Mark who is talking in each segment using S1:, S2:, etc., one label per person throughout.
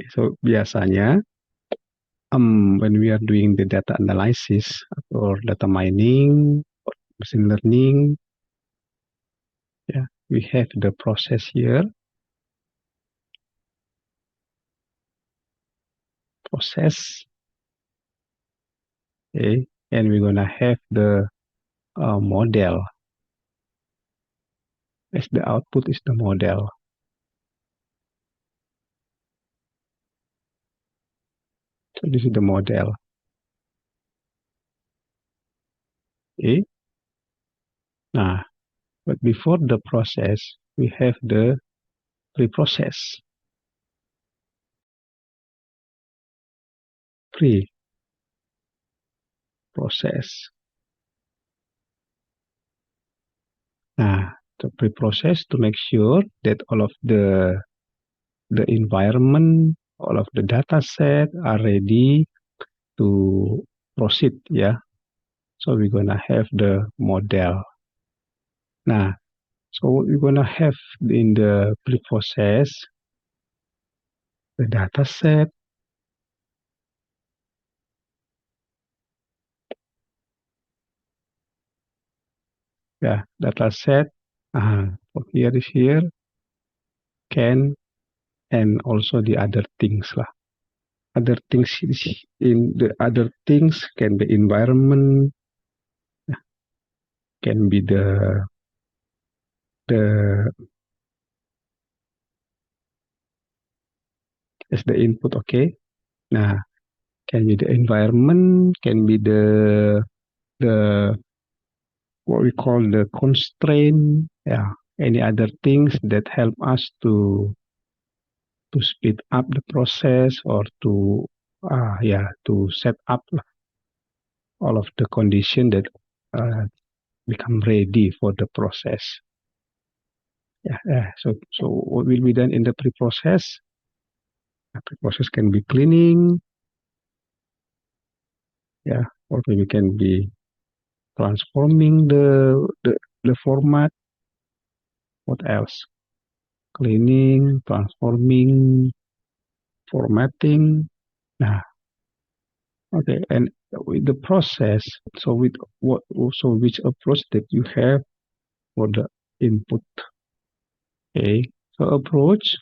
S1: Okay, so biasanya when we are doing the data analysis or data mining or machine learning, yeah, we have the process here. Process. Okay, and we're gonna have the model. As the output is the model. So this is the model. Okay. Nah, but before the process, we have the pre-process. Pre-process. Nah, the pre-process to make sure that all of the environment, all of the data set are ready to proceed, yeah. So we're gonna have the model. Nah, so what we're gonna have in the pre-process, the data set, yeah, data set. Here is here, can, and also the other things lah. Other things in the other things can be environment, can be the as the input, okay. Nah, can be the environment, can be the what we call the constraint, yeah. Any other things that help us to speed up the process or to to set up all of the condition that become ready for the process. So what will be done in the pre-process? The pre-process can be cleaning, or maybe can be transforming the format. What else? Cleaning, transforming, formatting. Nah, okay, and with the process, so with what also which approach that you have for the input. Okay, so approach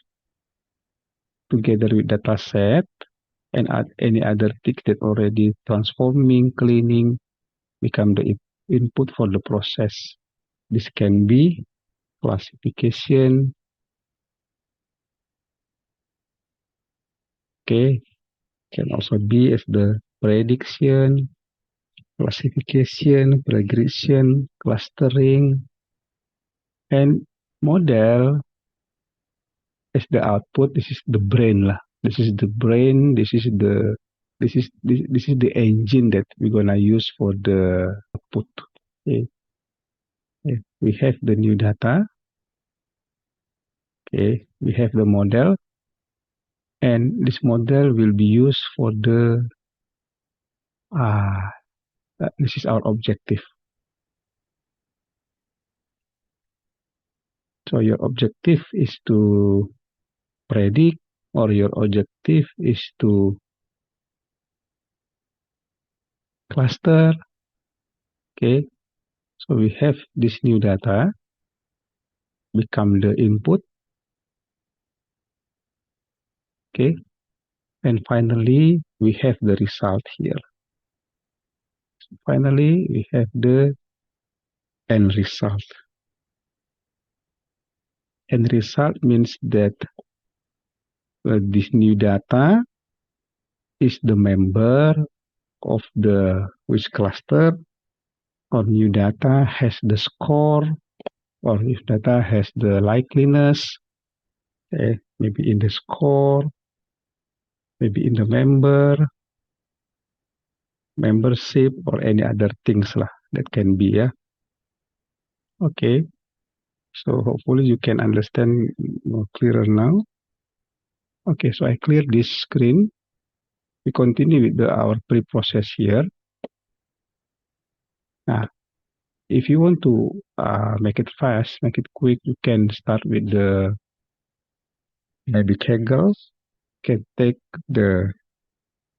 S1: together with data set and add any other thing that already transforming, cleaning, become the input for the process. This can be classification, okay, can also be as the prediction, classification, regression, clustering, and model as the output. This is the brain lah. This is the brain. This is the engine that we're gonna use for the output. Okay. Okay. We have the new data. Okay, we have the model, and this model will be used for the this is our objective. So your objective is to predict, or your objective is to cluster. Okay, so we have this new data become the input. Okay, and finally we have the result here. So finally we have the end result. End result means that this new data is the member of the which cluster, or new data has the score, or if data has the likeliness, maybe in the score, maybe in the membership, or any other things lah that can be, yeah. Okay, so hopefully you can understand more clearer now. Okay, so I clear this screen. We continue with our pre-process here. Now, if you want to make it fast, make it quick, you can start with the maybe Kaggle. can take the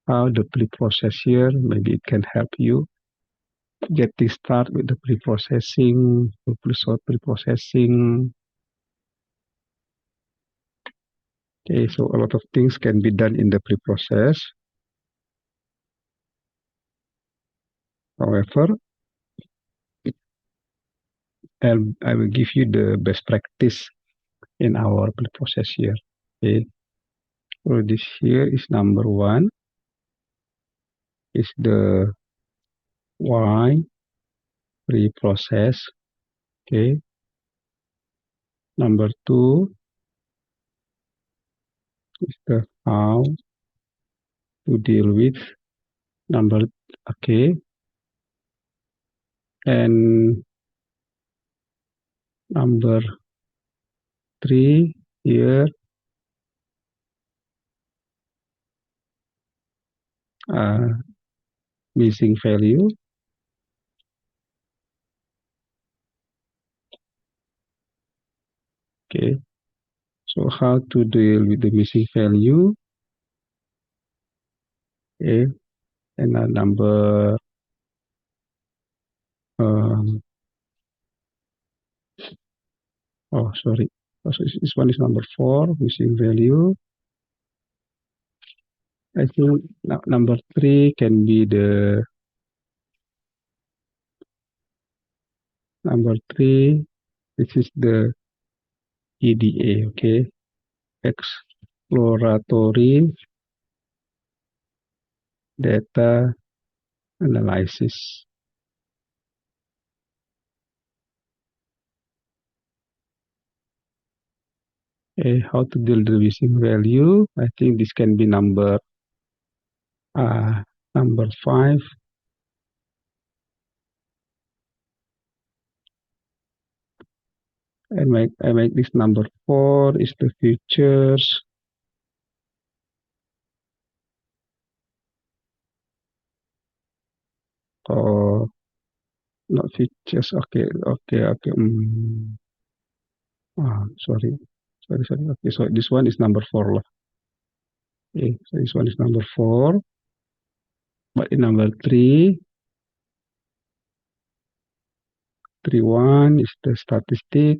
S1: how the pre-process here. Maybe it can help you getting started with the pre-processing, pre-processing. Okay, so a lot of things can be done in the pre-process. However, I will give you the best practice in our pre-process here. Okay, so this here is number one, is the why pre-process. Okay, number two is the how to deal with. Number okay, and number three here missing value. Okay, so how to deal with the missing value? Okay, and number oh sorry, so this one is number four, missing value. I think number three can be the number three. This is the EDA, okay, exploratory data analysis. Okay, how to deal with the missing value? I think this can be number five. I make this number four is the features. Oh, not features. Okay. Sorry. Okay, so this one is number four lah. Okay, so this one is number four. But in number three one is the statistic.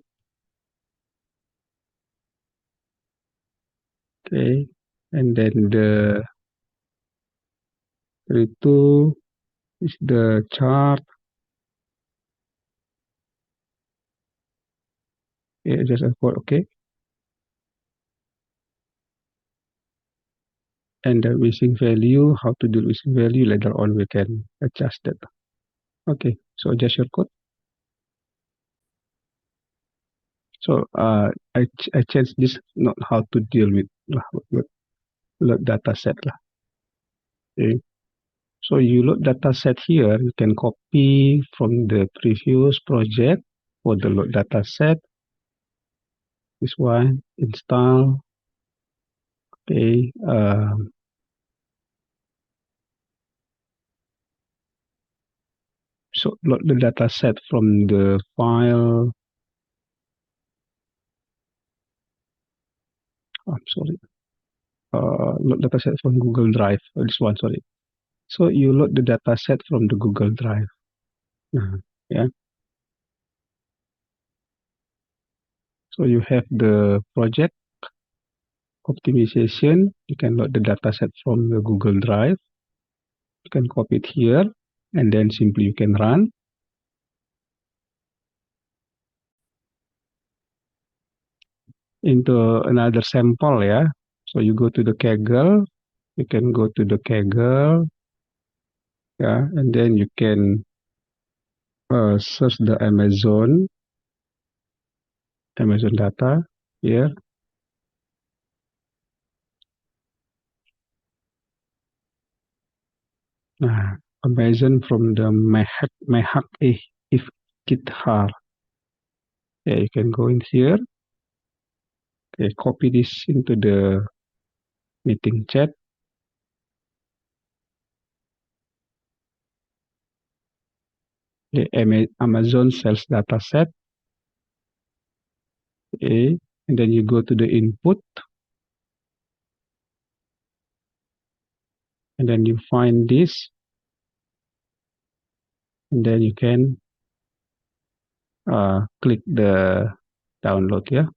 S1: Okay, and then the 3.2 is the chart. Okay, just a code. Okay, and the missing value, how to do missing value later on we can adjust that. Okay, so adjust your code. So I changed this, not how to deal with load data set lah. Okay. So you load data set here, you can copy from the previous project for the load data set. This one, install. Okay. So load the data set from the file. I'm sorry. Load data set from Google Drive. This one, sorry. So you load the data set from the Google Drive. Yeah. So you have the project optimization. You can load the data set from the Google Drive. You can copy it here, and then simply you can run. Into another sample, yeah. So you go to the Kaggle. You can go to the Kaggle, yeah, and then you can search the Amazon data here. Nah, Amazon from the Mehak if GitHub. Yeah, you can go in here. Okay, copy this into the meeting chat. Okay, Amazon sales data set. Okay, and then you go to the input. and then you find this, and then you can click the download, yeah.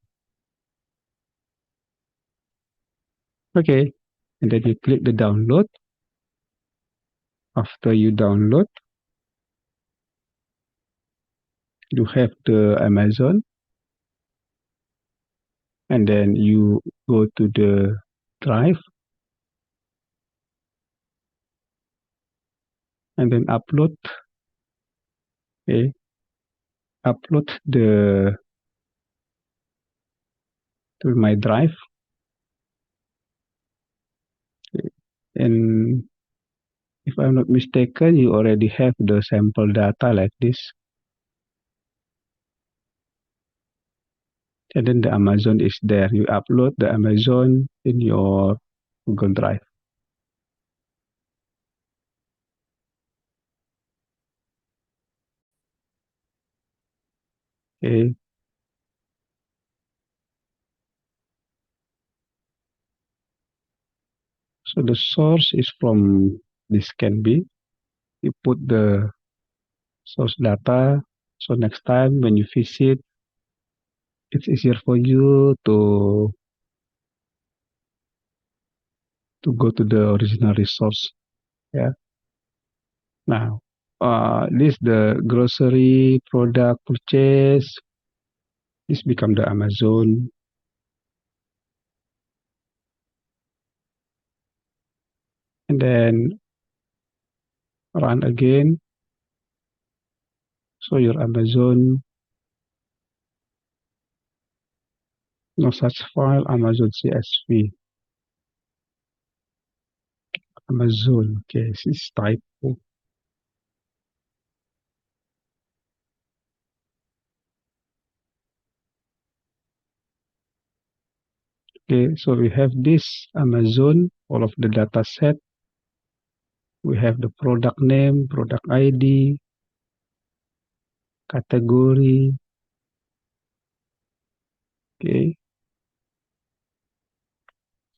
S1: Okay, and then you click the download. After you download, you have the Amazon, and then you go to the drive, and then upload. Okay, upload the to my drive, and if I'm not mistaken, you already have the sample data like this. And then the Amazon is there. You upload the Amazon in your Google Drive. Okay. So the source is from this can be. You put the source data. So next time when you visit, it's easier for you to go to the original resource. Yeah. Now, this the grocery product purchase. This become the Amazon. And then run again. So your Amazon, no such file, Amazon CSV. Amazon, okay, this is typo. Okay, so we have this Amazon, all of the data set. We have the product name, product ID, category. Okay,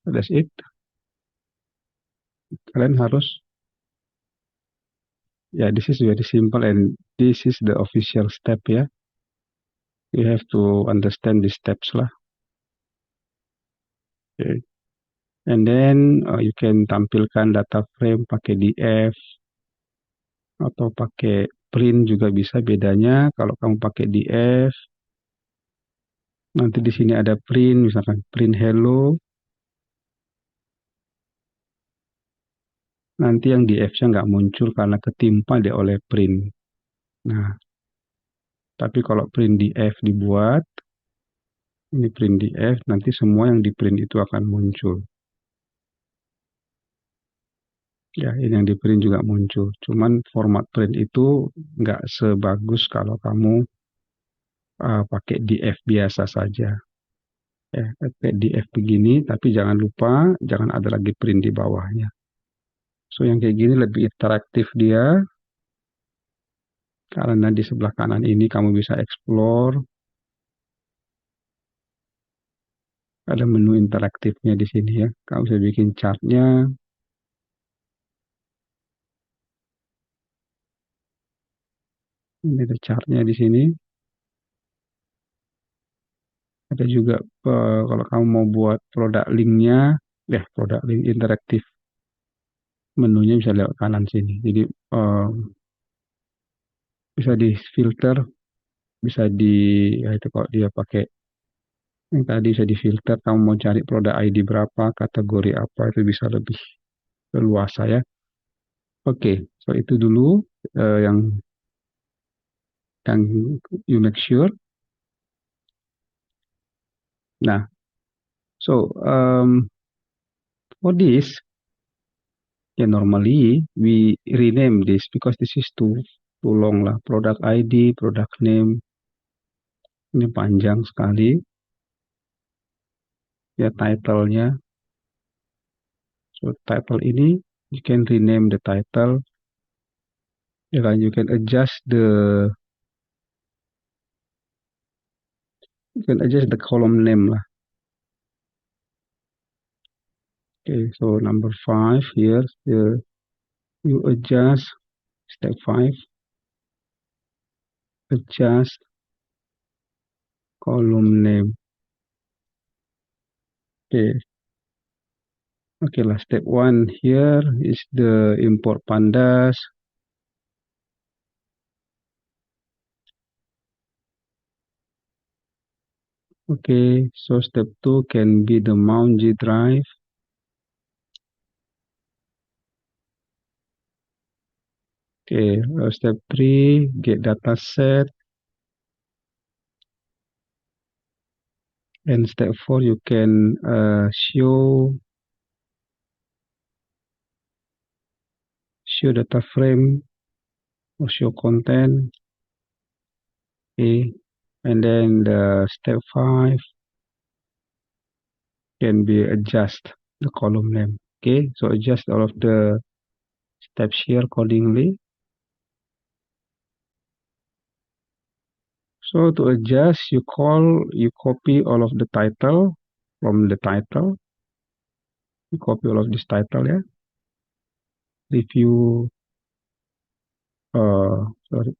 S1: so that's it. Kalian harus, yeah, this is very simple and this is the official step ya. You have to understand the steps lah. Okay. And then you can tampilkan data frame pakai DF atau pakai print juga bisa. Bedanya kalau kamu pakai DF, nanti di sini ada print, misalkan print hello. Nanti yang DF-nya nggak muncul karena ketimpa dia oleh print. Nah, tapi kalau print DF dibuat, ini print DF, nanti semua yang di print itu akan muncul. Ya, ini yang di print juga muncul. Cuman format print itu nggak sebagus kalau kamu pakai DF biasa saja. Ya, pakai DF begini, tapi jangan lupa, jangan ada lagi print di bawahnya. So, yang kayak gini lebih interaktif dia, karena di sebelah kanan ini kamu bisa explore. Ada menu interaktifnya di sini ya. Kamu bisa bikin chartnya. Ini ada chartnya di sini. Ada juga kalau kamu mau buat produk linknya, ya produk link interaktif. Menunya bisa lewat kanan sini. Jadi bisa di filter, bisa di ya itu kalau dia pakai yang tadi bisa di filter. Kamu mau cari produk ID berapa, kategori apa itu bisa lebih leluasa ya. Oke, so itu dulu yang you make sure. Nah, so for this, yeah, normally we rename this because this is too long lah. Product ID, product name, ini panjang sekali. Ya title-nya. So title ini you can rename the title. Ya kan, you can adjust the column name lah. Okay, so number 5 here, you adjust step 5, adjust column name. Okay lah, step 1 here is the import pandas. Okay, so step 2 can be the mount G drive. Okay, step 3, get data set. And step 4, you can show data frame or show content. Okay, and then the step 5 can be adjust the column name. Okay, so adjust all of the steps here accordingly. So to adjust, you copy all of the title from the title. You copy all of this title, yeah. Review, sorry,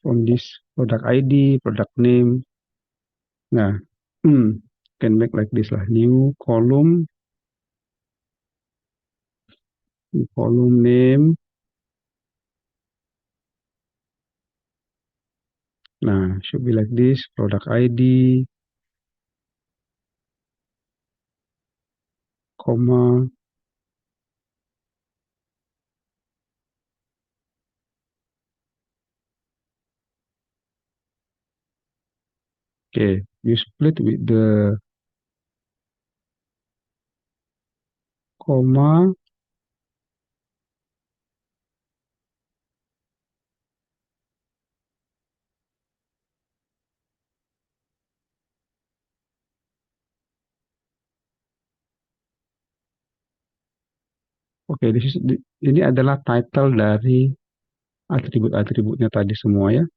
S1: from this product ID, product name. Nah, can make like this lah. New column name. Nah, should be like this. Product ID, comma. Okay, you split with the comma. Oke, ini adalah title dari atribut-atributnya tadi semua ya.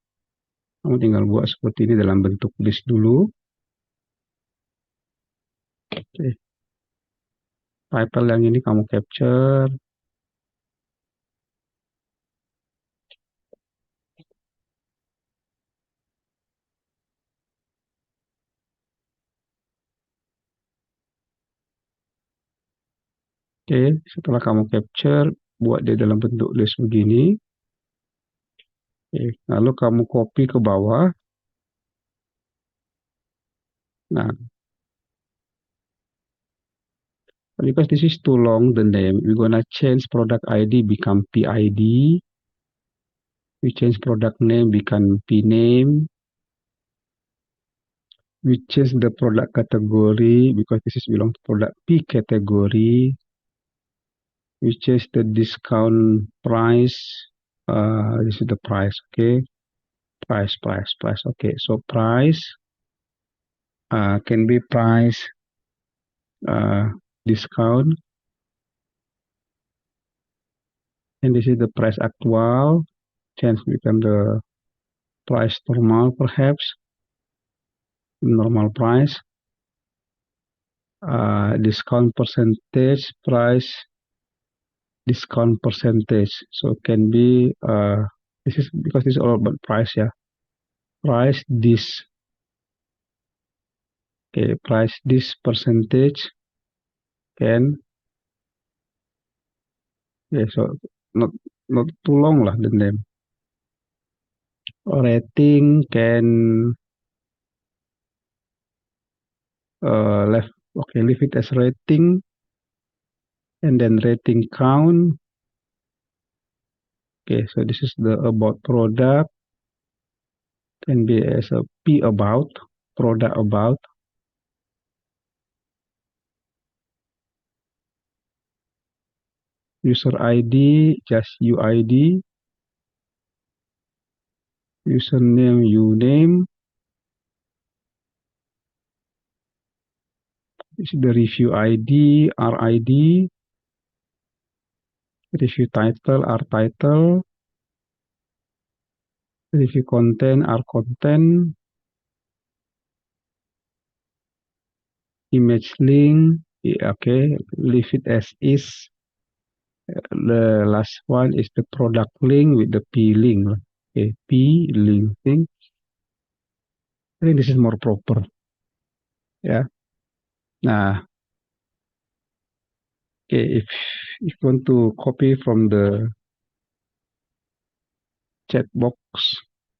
S1: Kamu tinggal buat seperti ini dalam bentuk list dulu. Oke. Title yang ini kamu capture. Oke, setelah kamu capture, buat dia dalam bentuk list begini. Oke, lalu kamu copy ke bawah. Nah, because this is too long, the name, we're gonna change product ID become PID. We change product name become PName. We change the product category because this is belong to product P category. We change the discount price. This is the price, okay? Price. Okay, so price can be price discount. And this is the price actual. Change become the price normal, perhaps. Normal price. Discount percentage, price, discount percentage. So it can be, this is because this is all about price, yeah. Price this. Okay, price this percentage can, yeah, so not too long lah the name. Rating can leave it as rating, and then rating count. Okay, so this is the about product, can be as a P about, product about. User ID, just UID. Username, uname. This is the review ID, RID. Review title, R title. Review content, R content. Image link. Okay, leave it as is. The last one is the product link with the P link. Okay, P link thing. I think this is more proper. Ya. Nah, okay, if you want to copy from the chat box,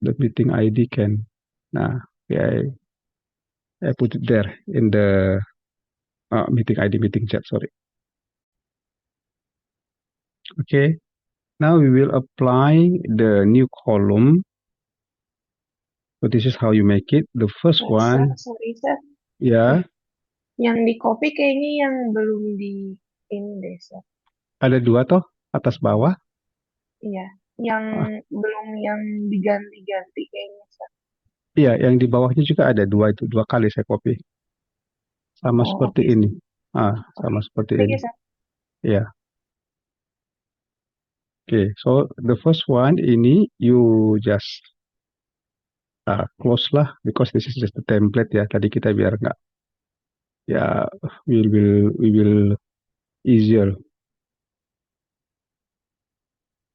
S1: the meeting ID can. Nah, okay, I put it there in the meeting ID, meeting chat, sorry. Okay, now we will apply the new column. So this is how you make it. The first one,
S2: Sorry, Sir.
S1: ya,
S2: Yang di copy kayaknya yang belum di ini deh, Sir.
S1: ada dua toh, atas bawah.
S2: Iya, yang
S1: Ah,
S2: belum yang diganti-ganti kayaknya, Sir.
S1: iya, yang di bawahnya juga ada dua itu, dua kali saya copy. Sama
S2: Oh,
S1: seperti
S2: oke.
S1: ini.
S2: Oke.
S1: Sama seperti
S2: Thank
S1: ini.
S2: you, Sir.
S1: Ya, okay. So the first one ini you just close lah, because this is just a template ya. Tadi kita biar nggak, ya, we will easier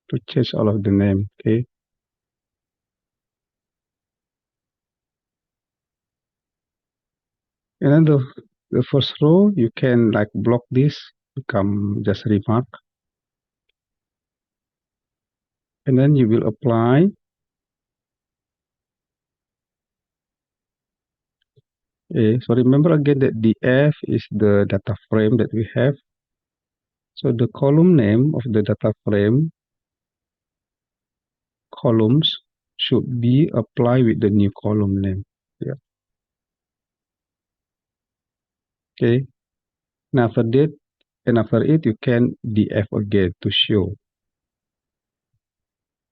S1: to change all of the name. Okay. And then the first row, you can like block this, become just remark. And then you will apply. So remember again that df is the data frame that we have. So the column name of the data frame columns should be applied with the new column name. Yeah. Okay. And after it, you can df again to show.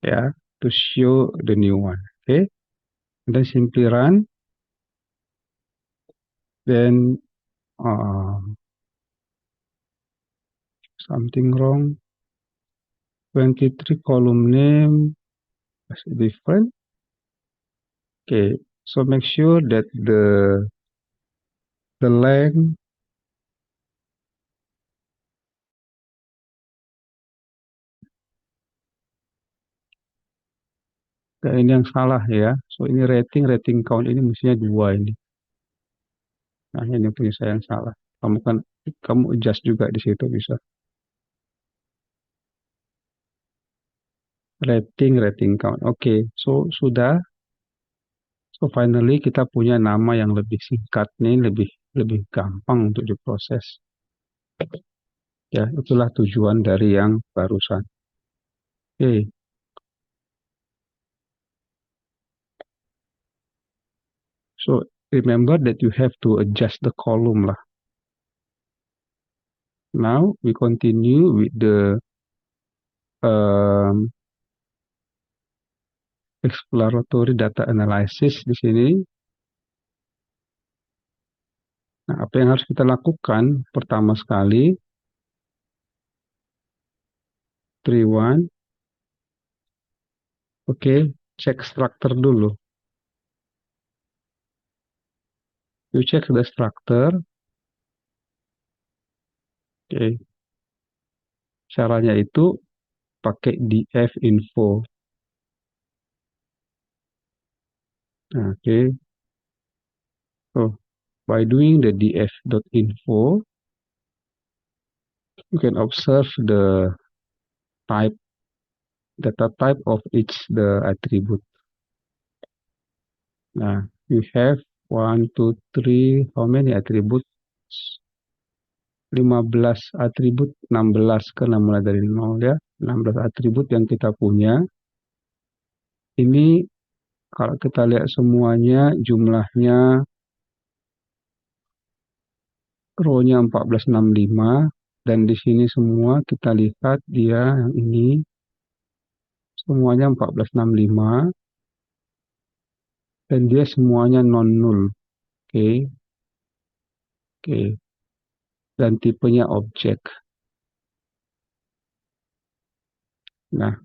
S1: Yeah, to show the new one. Okay. And then simply run. Then something wrong. 23 column name is different. Okay, so make sure that the length ini yang salah ya. So ini rating count ini mestinya 2 ini. Nah ini punya saya yang salah. Kamu adjust juga di situ bisa. Rating count. Oke, so sudah. So finally kita punya nama yang lebih singkat nih, lebih gampang untuk diproses. Ya, itulah tujuan dari yang barusan. Oke. So remember that you have to adjust the column lah. Now we continue with the um, exploratory data analysis di sini. Nah, apa yang harus kita lakukan? Pertama sekali, 3-1. Oke, cek structure dulu. You check the structure. Oke, caranya itu pakai df info. Nah, oke, so by doing the df.info, you can observe the type, data type of each the attribute. Nah, you have 1, 2, 3, how many attributes? 15 atribut, 16 karena mulai dari 0 ya. 16 atribut yang kita punya. Ini kalau kita lihat semuanya jumlahnya row-nya 1465 dan di sini semua kita lihat dia yang ini semuanya 1465 dan dia semuanya non null. Oke. Oke. Dan tipenya objek. Nah,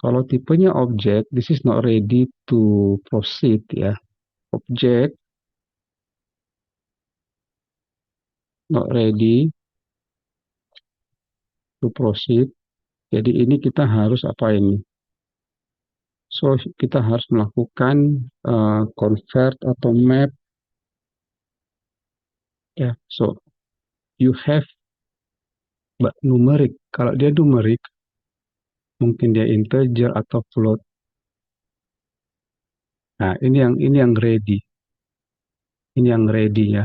S1: kalau tipenya objek, this is not ready to proceed ya. Objek not ready to proceed. Jadi ini kita harus apa ini? So kita harus melakukan convert atau map. Ya, so you have numerik. Kalau dia numerik, mungkin dia integer atau float. Nah, ini yang ready. Ini yang ready ya.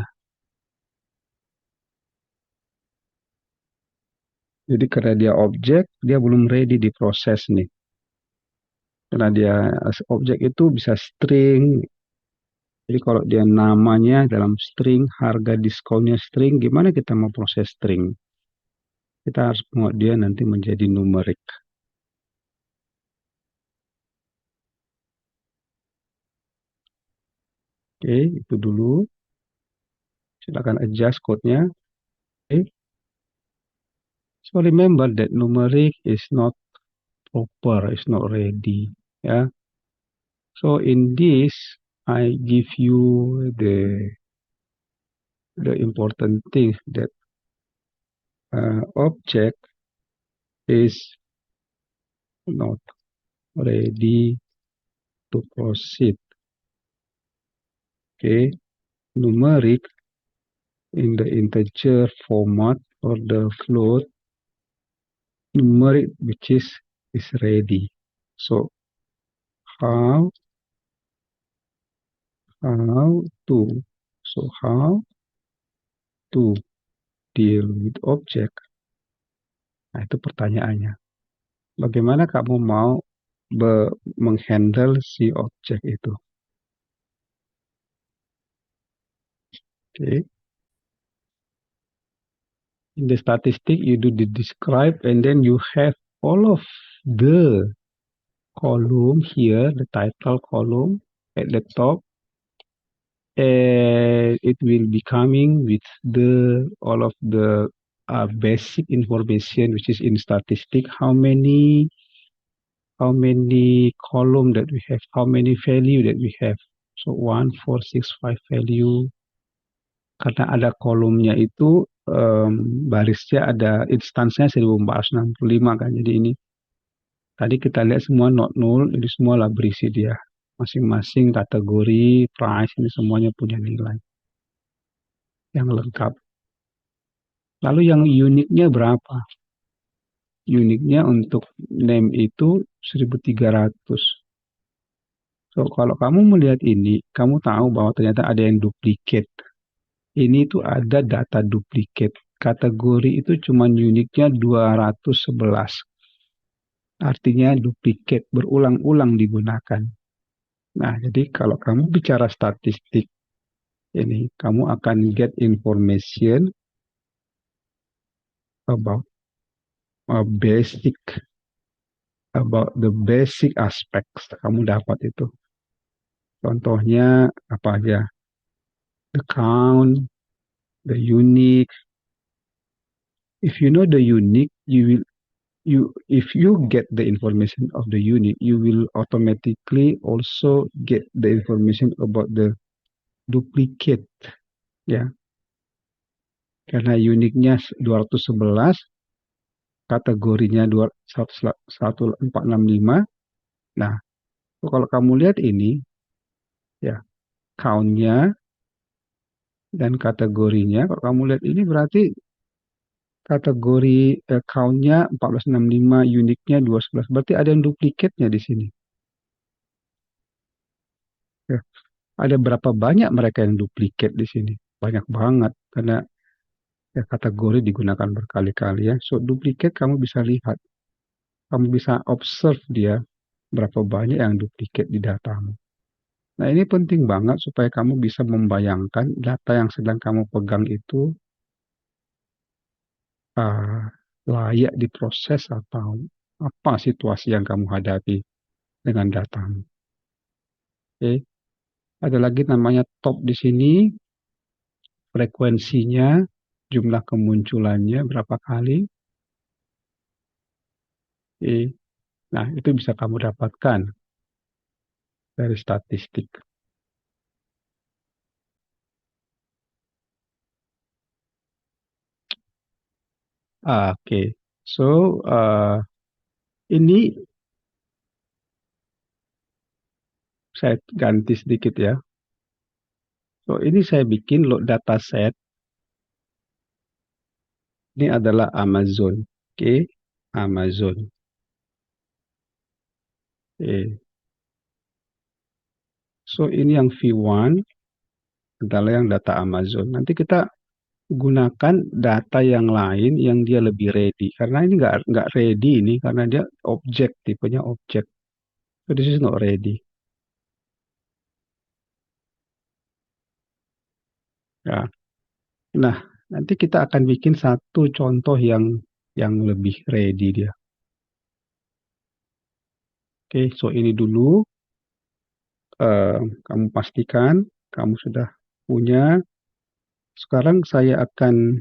S1: Jadi karena dia objek, dia belum ready diproses nih. Karena dia objek itu bisa string. Jadi kalau dia namanya dalam string, harga diskonnya string, gimana kita mau proses string? Kita harus buat dia nanti menjadi numerik. Oke, itu dulu. Silakan adjust code-nya. Oke. So remember that numeric is not proper, is not ready. Ya. So in this, I give you the important thing that object is not ready to proceed. Okay, numeric in the integer format or the float, numeric which is ready. So how to how to deal with object? Nah, itu pertanyaannya. Bagaimana kamu mau menghandle si objek itu? Okay. In the statistic, you do the describe, and then you have all of the column here, the title column at the top, and it will be coming with the all of the basic information which is in statistic. How many column that we have? How many value that we have? So 1, 4, 6, 5 value. Karena ada kolomnya itu barisnya ada instansnya 1465 kan. Jadi ini tadi kita lihat semua not null, ini semua lah berisi dia. Masing-masing kategori, price, ini semuanya punya nilai yang lengkap. Lalu yang uniknya berapa? Uniknya untuk name itu 1300. So, kalau kamu melihat ini, kamu tahu bahwa ternyata ada yang duplicate. Ini tuh ada data duplicate. Kategori itu cuma uniknya 211. Artinya duplicate, berulang-ulang digunakan. Nah, jadi kalau kamu bicara statistik, ini kamu akan get information about the basic aspects. Kamu dapat itu. Contohnya apa aja? The count, the unique. If you know the unique, if you get the information of the unique, you will automatically also get the information about the duplicate. Ya, karena uniknya 211, kategorinya 1465. Nah, kalau kamu lihat ini, ya, count-nya dan kategorinya, kalau kamu lihat ini berarti kategori count-nya 1465, uniknya 211. Berarti ada yang duplikatnya di sini. Ya, ada berapa banyak mereka yang duplikat di sini? Banyak banget, karena ya, kategori digunakan berkali-kali ya. So, duplikat kamu bisa lihat. Kamu bisa observe dia berapa banyak yang duplikat di datamu. Nah, ini penting banget supaya kamu bisa membayangkan data yang sedang kamu pegang itu layak diproses atau apa situasi yang kamu hadapi dengan datamu. Oke. Ada lagi namanya top di sini, frekuensinya, jumlah kemunculannya berapa kali. Oke. Nah, itu bisa kamu dapatkan dari statistik. Oke. Oke. So, ini saya ganti sedikit ya. So, ini saya bikin load dataset. Ini adalah Amazon. Oke, Amazon. Oke. So, ini yang V1 adalah yang data Amazon. Nanti kita gunakan data yang lain yang dia lebih ready. Karena ini nggak ready ini karena dia objek, tipenya objek. So, this is not ready. Ya. Nah, nanti kita akan bikin satu contoh yang lebih ready dia. Oke, so ini dulu kamu pastikan kamu sudah punya. Sekarang saya akan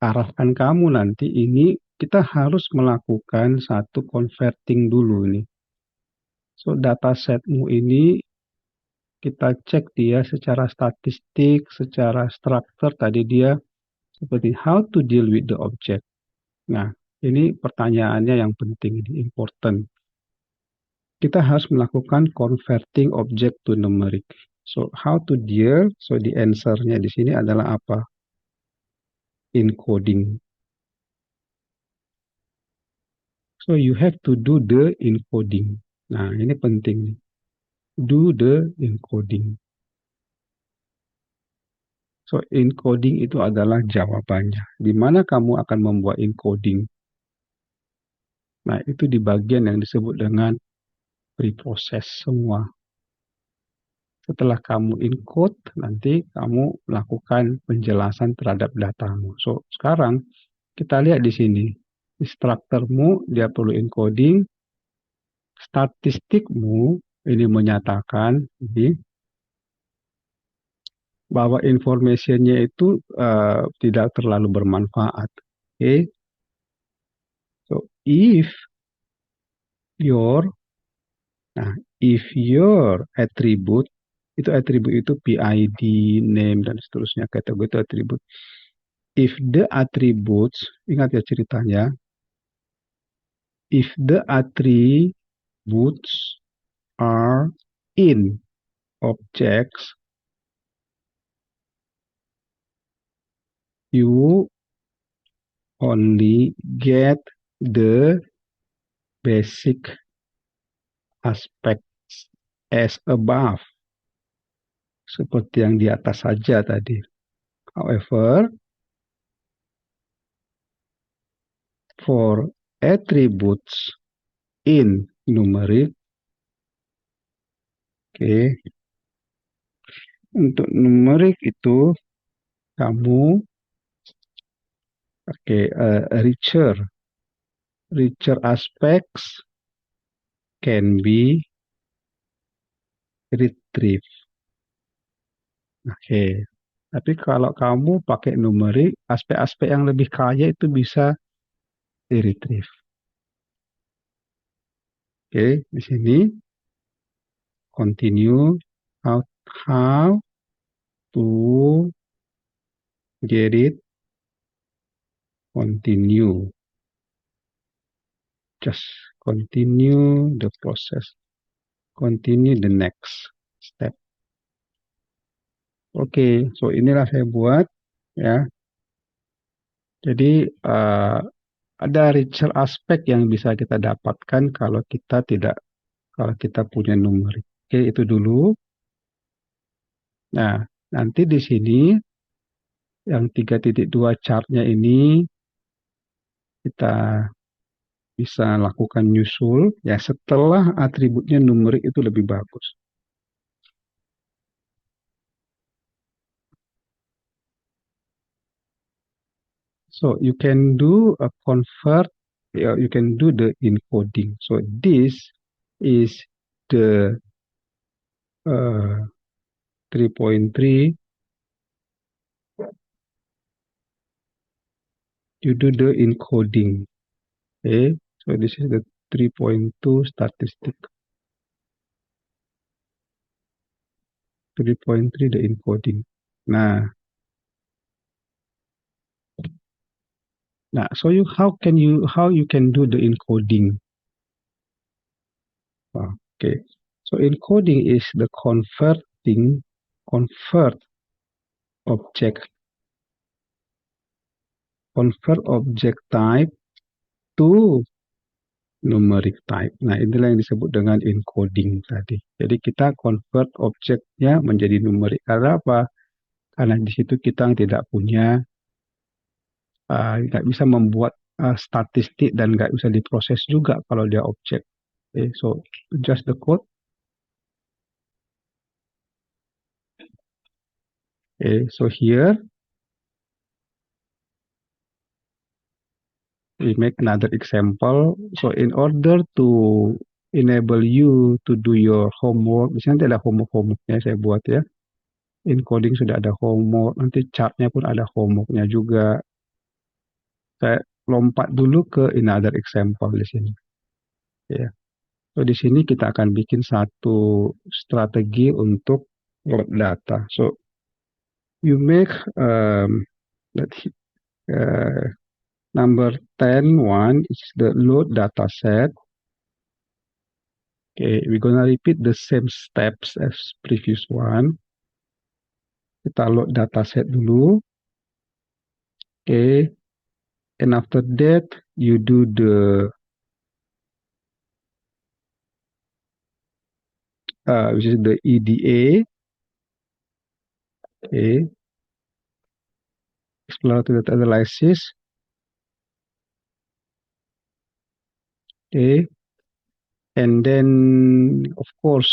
S1: arahkan kamu nanti ini kita harus melakukan satu converting dulu ini. So datasetmu ini kita cek dia secara statistik, secara struktur tadi dia seperti how to deal with the object. Nah, ini pertanyaannya yang penting, ini important. Kita harus melakukan converting object to numeric. So how to deal? So the answer-nya di sini adalah apa? Encoding. So you have to do the encoding. Nah, ini penting nih. Do the encoding. So encoding itu adalah jawabannya. Di mana kamu akan membuat encoding? Nah, itu di bagian yang disebut dengan preprocess semua. Setelah kamu encode, nanti kamu melakukan penjelasan terhadap datamu. So, sekarang kita lihat di sini. Instrukturmu dia perlu encoding. Statistikmu ini menyatakan ini, bahwa informasinya itu tidak terlalu bermanfaat. Okay? So, your nah, if your attribute itu atribut itu PID, name dan seterusnya kategori itu atribut. If the attributes, ingat ya ceritanya, if the attributes are in objects, you only get the basic aspects as above. Seperti yang di atas saja tadi. However, for attributes in numeric, okay, untuk numerik itu kamu pakai richer aspects can be retrieved. Oke. Tapi kalau kamu pakai numerik, aspek-aspek yang lebih kaya itu bisa di-retrieve. Oke, di sini continue how to get it, continue. Just continue the process. Continue the next step. Oke, so inilah saya buat ya. Jadi ada richer aspek yang bisa kita dapatkan kalau kita punya numerik. Oke, itu dulu. Nah, nanti di sini yang 3.2 chartnya ini kita bisa lakukan nyusul ya setelah atributnya numerik itu lebih bagus. So you can do a convert, you can do the encoding. So this is the 3.3. You do the encoding. Okay, so this is the 3.2 statistic. 3.3 the encoding. Nah, Nah, so how you can do the encoding? Okay, so encoding is the convert object type to numeric type. Nah, inilah yang disebut dengan encoding tadi. Jadi kita convert objeknya menjadi numerik. Karena apa? Karena di situ kita tidak punya, nggak bisa membuat statistik dan nggak bisa diproses juga kalau dia objek. Okay, so just the code. Okay, so here we make another example. So in order to enable you to do your homework, di sini ada homeworknya saya buat ya. Encoding sudah ada homework, nanti chartnya pun ada homeworknya juga. Saya lompat dulu ke another example di sini. Ya. So di sini kita akan bikin satu strategi untuk load data. So you make let's number 10 is the load data set. Okay, we're gonna repeat the same steps as previous one. Kita load data set dulu. Okay, and after that you do the which is the EDA. Okay, exploratory data analysis. Okay, and then of course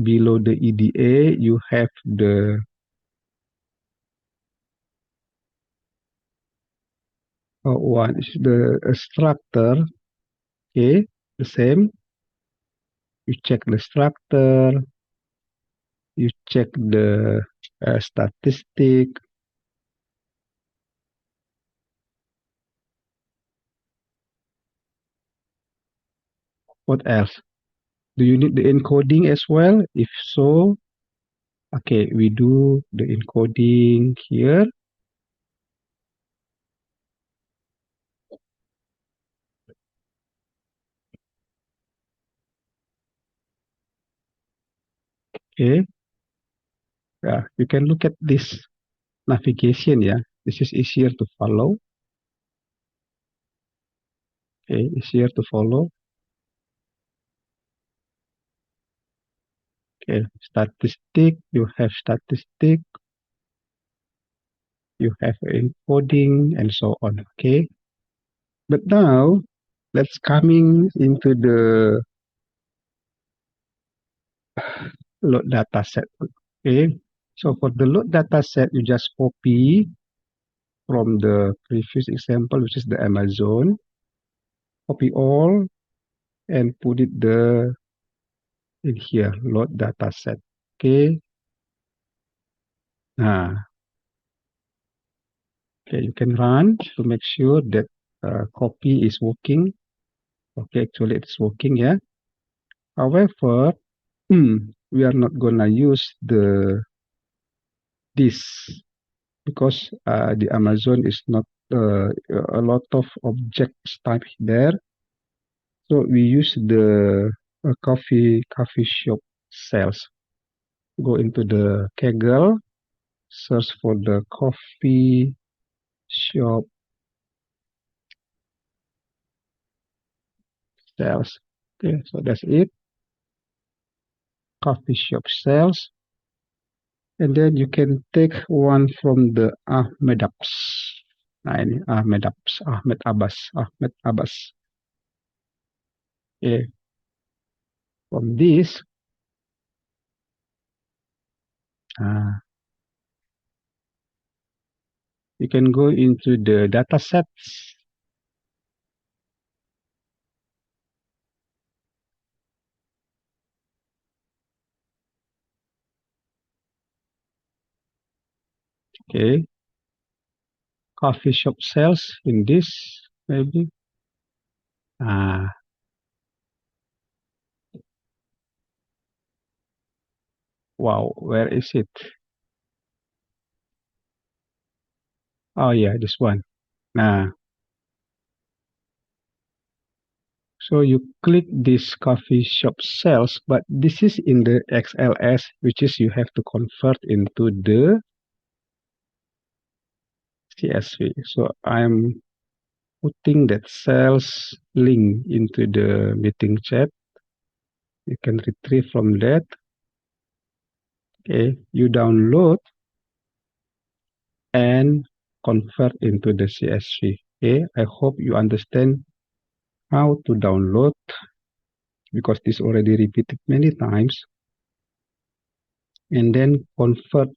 S1: below the EDA you have the one is the structure. Okay, the same. You check the structure. You check the statistic. What else? Do you need the encoding as well? If so, okay, we do the encoding here. Okay, yeah, you can look at this navigation. Yeah, this is easier to follow. Okay, easier to follow. Okay, statistic. You have statistic. You have encoding and so on. Okay, but now let's coming into the load data set. Okay, so for the load data set, you just copy from the previous example, which is the Amazon. Copy all and put it in here, load data set. Okay. Nah, okay, you can run to make sure that copy is working. Okay, actually it's working, yeah. However, we are not gonna use this because the Amazon is not a lot of objects type there. So we use the coffee shop sales. Go into the Kaggle, search for the coffee shop sales. Okay, so that's it. Coffee shop sales. And then you can take one from the Ahmed Abbas. Nah ini Ahmed Abbas. Okay. From this, you can go into the data sets. Okay. Coffee shop sales in this, maybe. Wow, where is it? Oh yeah, this one. Nah, So you click this coffee shop sales, but this is in the XLS, which is you have to convert into the CSV. So I'm putting that sales link into the meeting chat. You can retrieve from that. Okay, you download and convert into the CSV. Okay, I hope you understand how to download because this already repeated many times, and then convert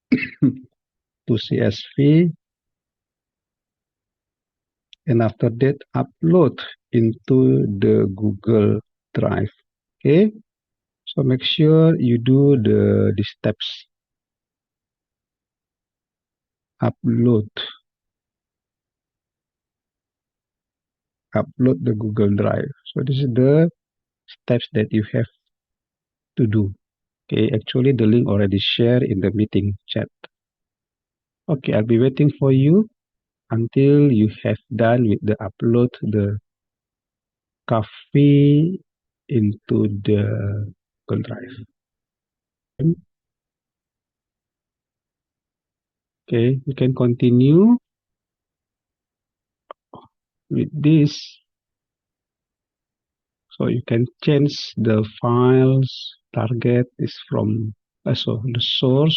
S1: to CSV, and after that upload into the Google Drive. Okay, so make sure you do the steps. Upload the Google Drive. So this is the steps that you have to do. Okay, actually the link already shared in the meeting chat. Okay, I'll be waiting for you until you have done with the upload the coffee into the Google Drive. Okay, you can continue with this. So you can change the files. Target is from so the source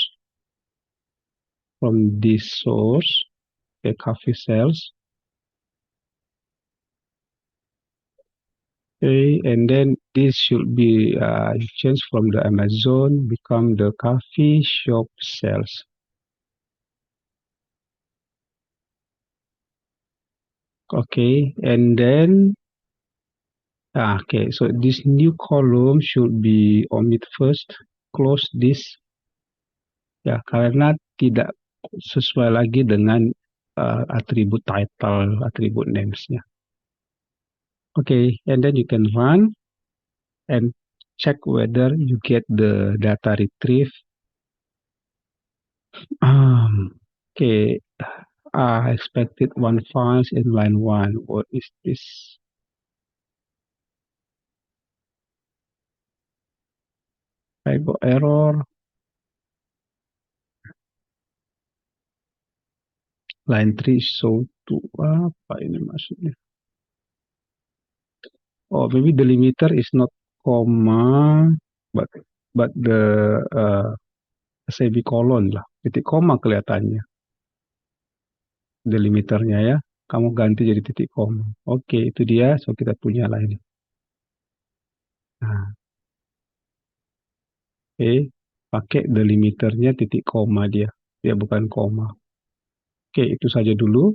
S1: from this source. Okay, coffee sales. Okay, and then this should be changed from the Amazon become the coffee shop sales. Okay, and then okay, so this new column should be omit first. Close this ya karena tidak sesuai lagi dengan atribut title, atribut names-nya. Okay, and then you can run and check whether you get the data retrieve. Okay, I expected one files in line 1. What is this? Typo error. Line 3 show to apa ini maksudnya? Oh, maybe the limiter is not comma, but the semicolon lah, titik koma kelihatannya. Delimiternya ya, kamu ganti jadi titik koma. Oke, itu dia. So kita punya lah ini. Nah, oke, pakai delimiternya titik koma dia. Dia bukan koma. Oke, itu saja dulu.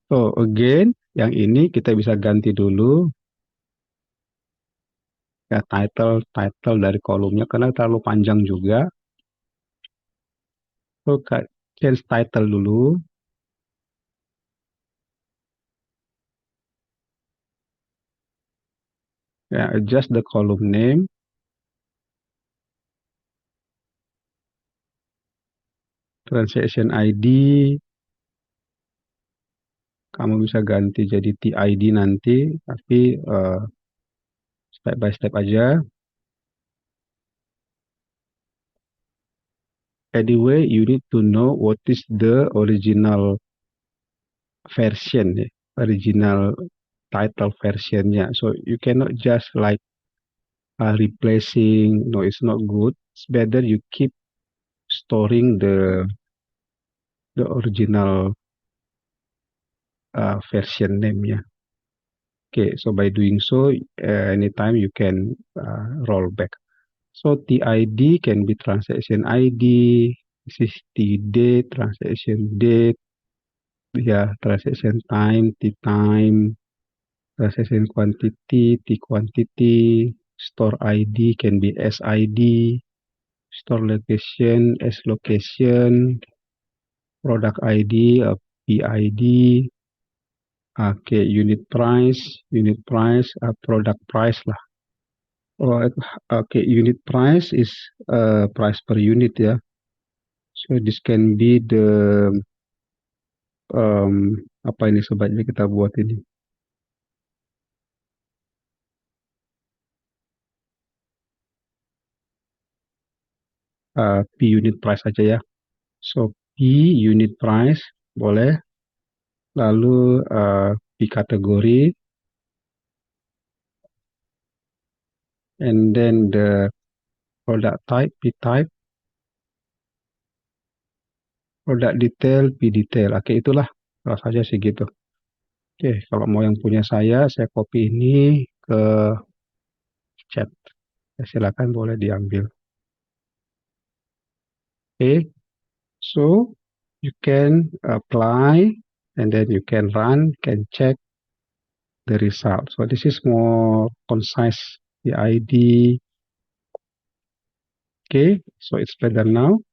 S1: So again, yang ini kita bisa ganti dulu ya title dari kolomnya karena terlalu panjang juga. So change title dulu. Ya, adjust the column name. Transaction ID kamu bisa ganti jadi TID nanti, tapi step by step aja. Anyway, you need to know what is the original version, original title versionnya. So you cannot just like replacing. No, it's not good. It's better you keep storing the original version name, ya. Okay, so by doing so, anytime you can roll back. So TID can be transaction ID, this is TD, transaction date, yeah, transaction time, T time, transaction quantity, T quantity, store ID can be SID, store location, S location, product ID, PID, okay, unit price, product price lah. Oh, okay, unit price is price per unit ya. So this can be the apa ini sebaiknya kita buat ini? P unit price aja ya. So P unit price boleh. Lalu P kategori, and then the product type, P type, product detail, P detail. Oke, itulah rasanya sih gitu. Oke, kalau mau yang punya saya copy ini ke chat. Ya, silakan boleh diambil. Oke, so you can apply and then you can run, can check the result. So this is more concise, the ID. Okay, so it's better now.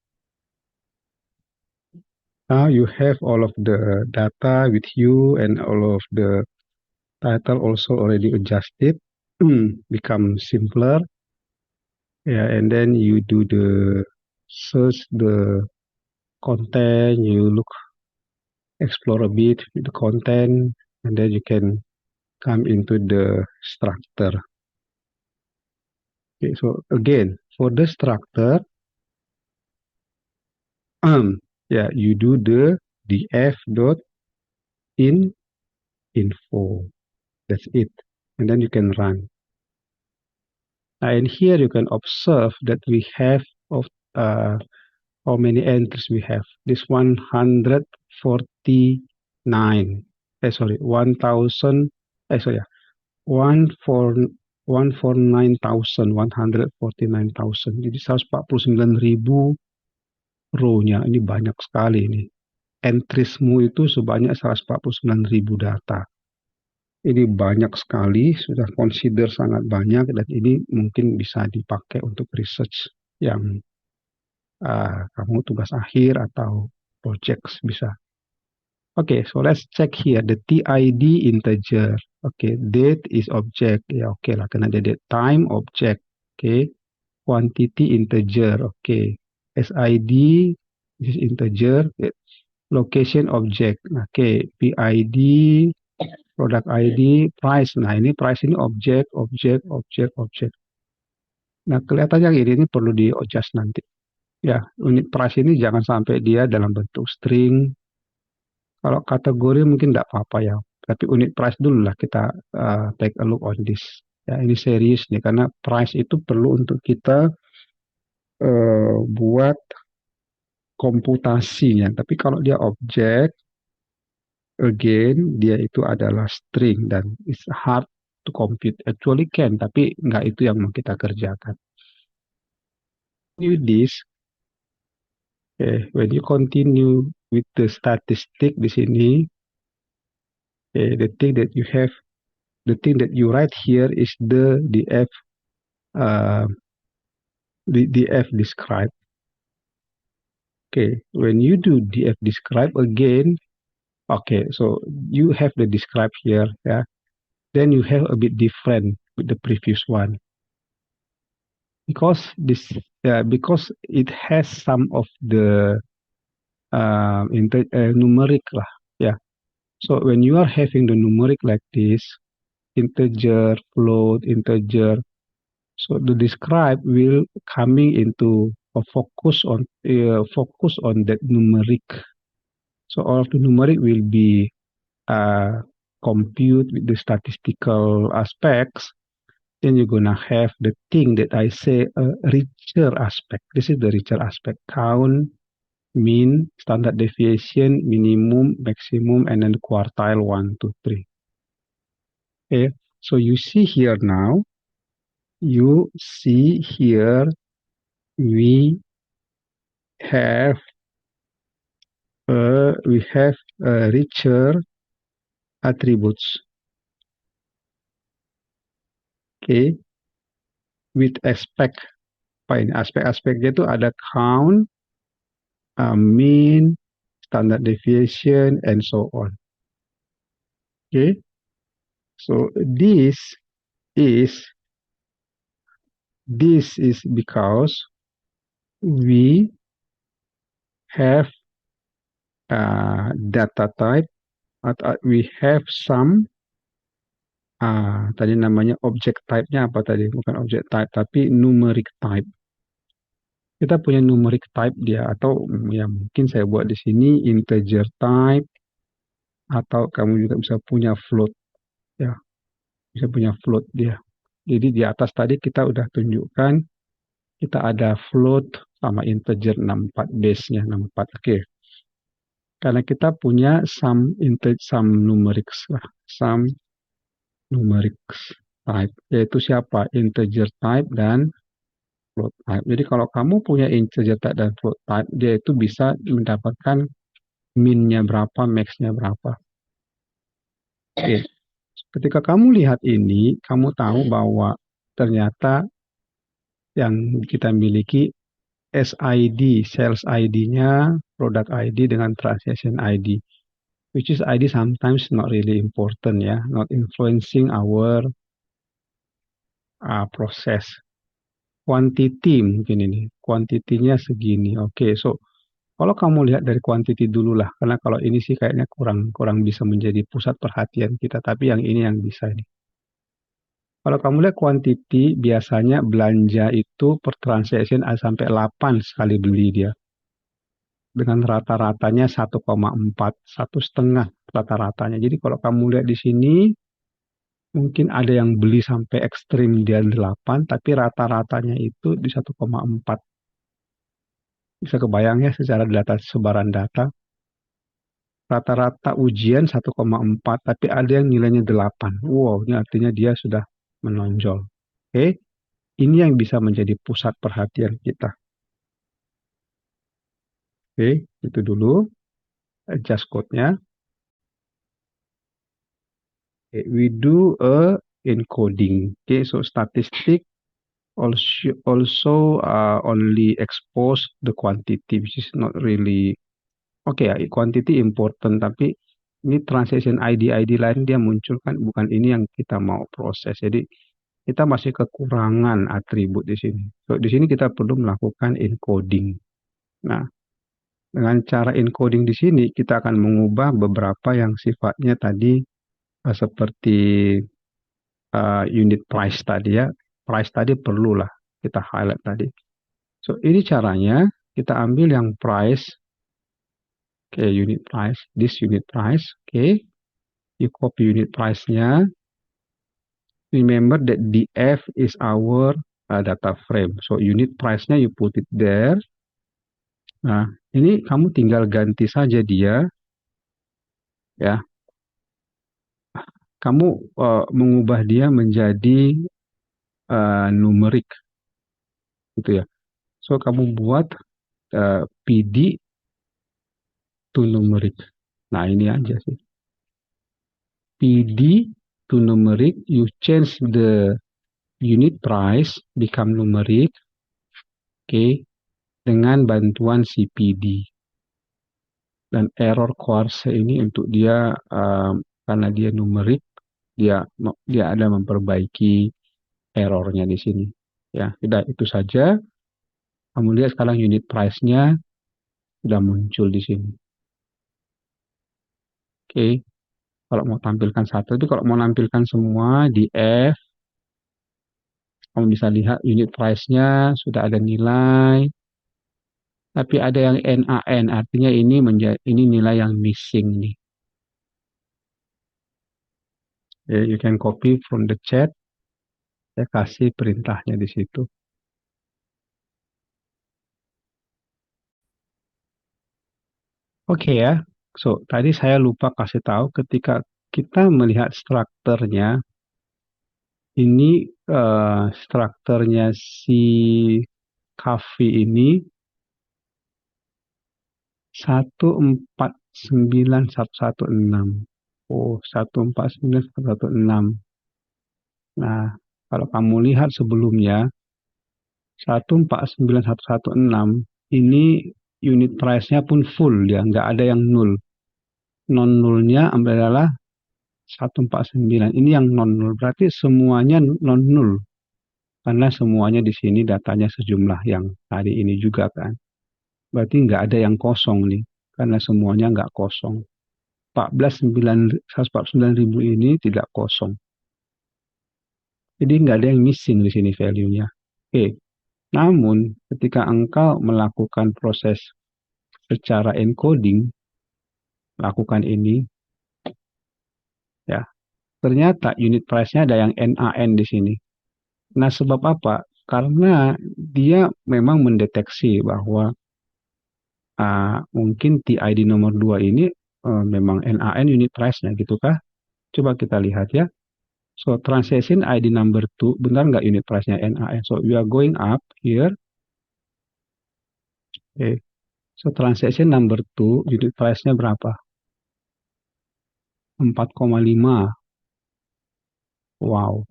S1: Now you have all of the data with you and all of the title also already adjusted, become simpler. Yeah, and then you do the search the content, you look, explore a bit with the content, and then you can come into the structure. Okay, so again, for the structure, yeah, you do the df dot in info. That's it, and then you can run. And here you can observe that we have of how many entries we have. This 149. Sorry, 1000. Sorry, yeah, 149,000. Jadi 149.000 row-nya. Ini banyak sekali ini. Entries-mu itu sebanyak 149.000 data. Ini banyak sekali, sudah consider sangat banyak, dan ini mungkin bisa dipakai untuk research yang kamu tugas akhir atau project bisa. Okay, so let's check here the TID integer. Okay, date is object. Ya, okay lah, kena ada date. Time object. Okay, quantity integer. Okay, SID this is integer. Okay. Location object. Okay, PID, product ID, price. Nah, ini price ini objek, objek, objek, objek. Nah, kelihatannya ini perlu di-adjust nanti. Ya, unit price ini jangan sampai dia dalam bentuk string. Kalau kategori mungkin tidak apa-apa ya. Tapi unit price dulu lah kita take a look on this. Ya, ini serius nih, karena price itu perlu untuk kita buat komputasinya. Tapi kalau dia objek, again, dia itu adalah string dan it's hard to compute. Actually can, tapi nggak itu yang mau kita kerjakan. With this, okay, when you continue with the statistic di sini, okay, the thing that you write here is the df df describe. Okay, when you do df describe again, okay, so you have the describe here, yeah. Then you have a bit different with the previous one because because it has some of the numeric lah, yeah. So when you are having the numeric like this, integer, float, integer, so the describe will coming into a focus on that numeric. So all of the numeric will be compute with the statistical aspects. Then you're gonna have the thing that I say a richer aspect. This is the richer aspect: count, mean, standard deviation, minimum, maximum, and then quartile 1, 2, 3. Okay, so you see here now. You see here we have richer attributes. Okay, with aspect. Apa ini? Aspek-aspeknya itu ada count, mean, standard deviation, and so on. Okay, so is this is because we have data type, atau we have some tadi namanya object type-nya apa tadi? Bukan object type, tapi numeric type. Kita punya numeric type dia, atau ya mungkin saya buat di sini integer type, atau kamu juga bisa punya float ya, bisa punya float dia. Jadi di atas tadi kita udah tunjukkan kita ada float sama integer 64 base-nya 64. Oke. Karena kita punya some numerics lah, some numerics type, yaitu siapa? Integer type dan float type. Jadi kalau kamu punya integer type dan float type, dia itu bisa mendapatkan min-nya berapa, max-nya berapa. Oke. Ketika kamu lihat ini, kamu tahu bahwa ternyata yang kita miliki SID, sales ID-nya, product ID dengan transaction ID, which is ID sometimes not really important ya, not influencing our process. Quantity mungkin ini, kuantitinya segini. Oke, so kalau kamu lihat dari quantity dulu lah, karena kalau ini sih kayaknya kurang bisa menjadi pusat perhatian kita, tapi yang ini yang bisa ini. Kalau kamu lihat quantity, biasanya belanja itu per transaction ada sampai 8 sekali beli dia. Dengan rata-ratanya 1,4, 1,5 rata-ratanya. Jadi kalau kamu lihat di sini, mungkin ada yang beli sampai ekstrim dia 8, tapi rata-ratanya itu di 1,4. Bisa kebayang ya secara data, sebaran data. Rata-rata ujian 1,4, tapi ada yang nilainya 8. Wow, ini artinya dia sudah menonjol. Oke, ini yang bisa menjadi pusat perhatian kita. Oke, itu dulu adjust code-nya. Okay, we do a encoding. Okay, so statistic also only expose the quantity, which is not really okay. Quantity important, tapi ini transaction ID lain dia munculkan, bukan ini yang kita mau proses. Jadi kita masih kekurangan atribut di sini. So di sini kita perlu melakukan encoding. Nah, dengan cara encoding di sini kita akan mengubah beberapa yang sifatnya tadi seperti unit price tadi ya. Price tadi perlulah kita highlight tadi. So ini caranya, kita ambil yang price. Oke, unit price, this unit price. Oke, you copy unit price-nya. Remember that DF is our data frame. So unit price-nya you put it there. Nah, ini kamu tinggal ganti saja dia. Ya, kamu mengubah dia menjadi numerik. Gitu ya. So kamu buat PD to numeric. Nah ini aja sih. PD to numeric, you change the unit price become numeric. Oke, dengan bantuan CPD. Dan error course ini untuk dia karena dia numerik, dia ada memperbaiki errornya di sini. Ya, sudah itu saja. Kamu lihat sekarang unit price-nya sudah muncul di sini. Oke. Kalau mau tampilkan satu, itu kalau mau tampilkan semua di F, kamu bisa lihat unit price-nya sudah ada nilai, tapi ada yang NaN, artinya ini nilai yang missing nih. You can copy from the chat. Saya kasih perintahnya di situ. Oke ya. So, tadi saya lupa kasih tahu ketika kita melihat strukturnya, ini strukturnya si Kavi ini 149116. Oh, 149116. Nah, kalau kamu lihat sebelumnya 149116 ini unit price-nya pun full, dia nggak ada yang nol. Non-nulnya adalah 149. Ini yang non-nul, berarti semuanya non-nul. Karena semuanya di sini datanya sejumlah yang tadi ini juga kan. Berarti nggak ada yang kosong nih. karena semuanya nggak kosong. 149.000 ini tidak kosong. Jadi nggak ada yang missing di sini value-nya. Oke, namun ketika engkau melakukan proses secara encoding, lakukan ini, ya ternyata unit price-nya ada yang NAN di sini. Nah, sebab apa? Karena dia memang mendeteksi bahwa mungkin TID nomor 2 ini memang NAN unit price-nya gitu kah? Coba kita lihat ya. So, transaction ID number 2, benar nggak unit price-nya NAN? So, we are going up here. Okay. So, transaction number 2, unit price-nya berapa? 4,5. Wow.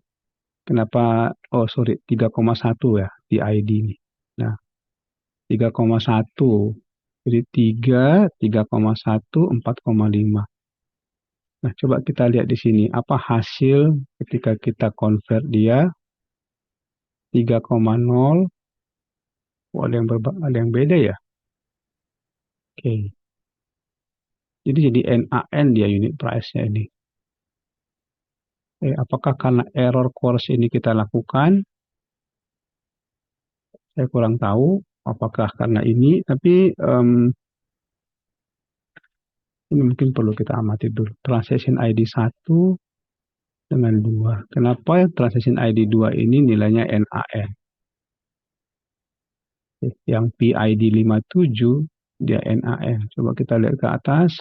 S1: Kenapa? Oh, sorry, 3,1 ya di ID ini. Nah, 3,1. Jadi 3,1, 4,5. Nah, coba kita lihat di sini. Apa hasil ketika kita convert dia 3,0. Oh, ada yang beda ya? Oke. Jadi NAN dia unit price-nya ini. Apakah karena error course ini kita lakukan? Saya kurang tahu. Apakah karena ini? Tapi ini mungkin perlu kita amati dulu. Transaction ID 1 dengan 2. Kenapa transaction ID 2 ini nilainya NAN? Yang PID 57 dia NAN. Coba kita lihat ke atas.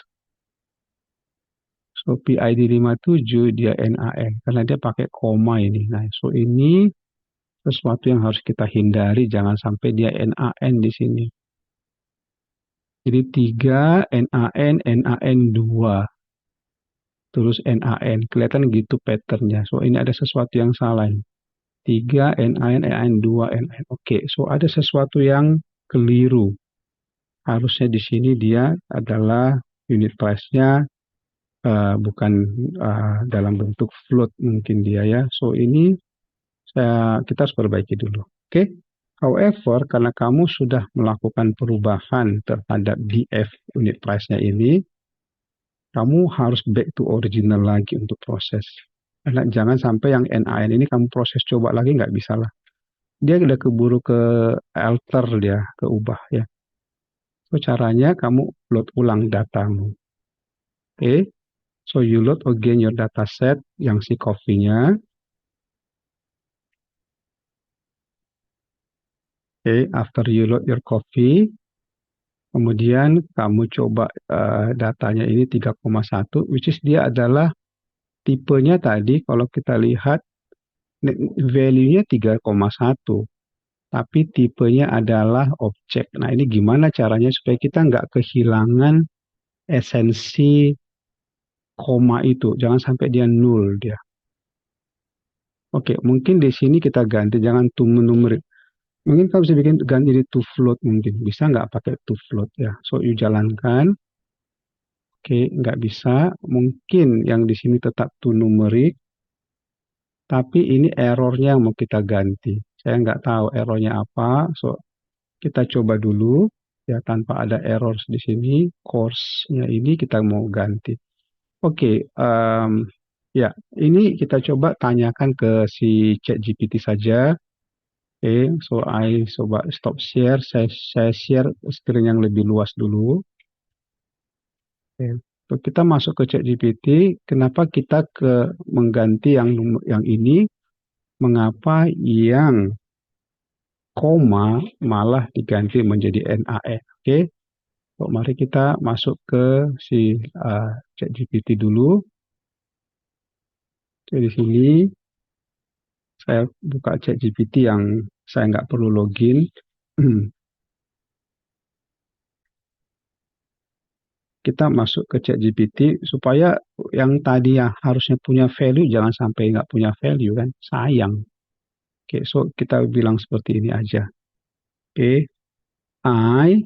S1: So PID 57 dia NAN karena dia pakai koma ini. Nah, so ini sesuatu yang harus kita hindari, jangan sampai dia NAN di sini. Jadi 3 NAN, NAN 2. Terus NAN, kelihatan gitu patternnya. So ini ada sesuatu yang salah. 3 NAN, NAN 2, NAN. Oke, so ada sesuatu yang keliru. Harusnya di sini dia adalah unit price-nya bukan dalam bentuk float mungkin dia ya. So ini kita harus perbaiki dulu. Oke. However, karena kamu sudah melakukan perubahan terhadap DF unit price-nya ini, kamu harus back to original lagi untuk proses. Karena jangan sampai yang NAN ini kamu proses coba lagi nggak bisa lah. Dia udah keburu ke alter dia, ke ubah ya. So caranya kamu load ulang datamu. Oke. So you load again your data set yang si coffee-nya. Oke, after you load your coffee, kemudian kamu coba datanya ini 3,1, which is dia adalah tipenya tadi kalau kita lihat value-nya 3,1, tapi tipenya adalah objek. Nah ini gimana caranya supaya kita nggak kehilangan esensi koma itu, jangan sampai dia nol dia. Oke, mungkin di sini kita ganti, jangan to numerik. Mungkin kamu bisa bikin ganti di to float mungkin. Bisa nggak pakai to float ya? So, you jalankan. Oke, nggak bisa. Mungkin yang di sini tetap to numerik. Tapi ini errornya yang mau kita ganti. Saya nggak tahu errornya apa. So, kita coba dulu. Ya, tanpa ada error di sini. Course-nya ini kita mau ganti. Oke, ya, ini kita coba tanyakan ke si ChatGPT saja. Oke, so I coba stop share. Saya share screen yang lebih luas dulu. Oke. So, kita masuk ke ChatGPT. Kenapa kita mengganti yang ini? Mengapa yang koma malah diganti menjadi NAN? Oke. So, mari kita masuk ke si ChatGPT dulu. Jadi di sini saya buka ChatGPT yang saya nggak perlu login. Kita masuk ke ChatGPT supaya yang tadi yang harusnya punya value jangan sampai nggak punya value kan, sayang. Oke, so kita bilang seperti ini aja. Oke, I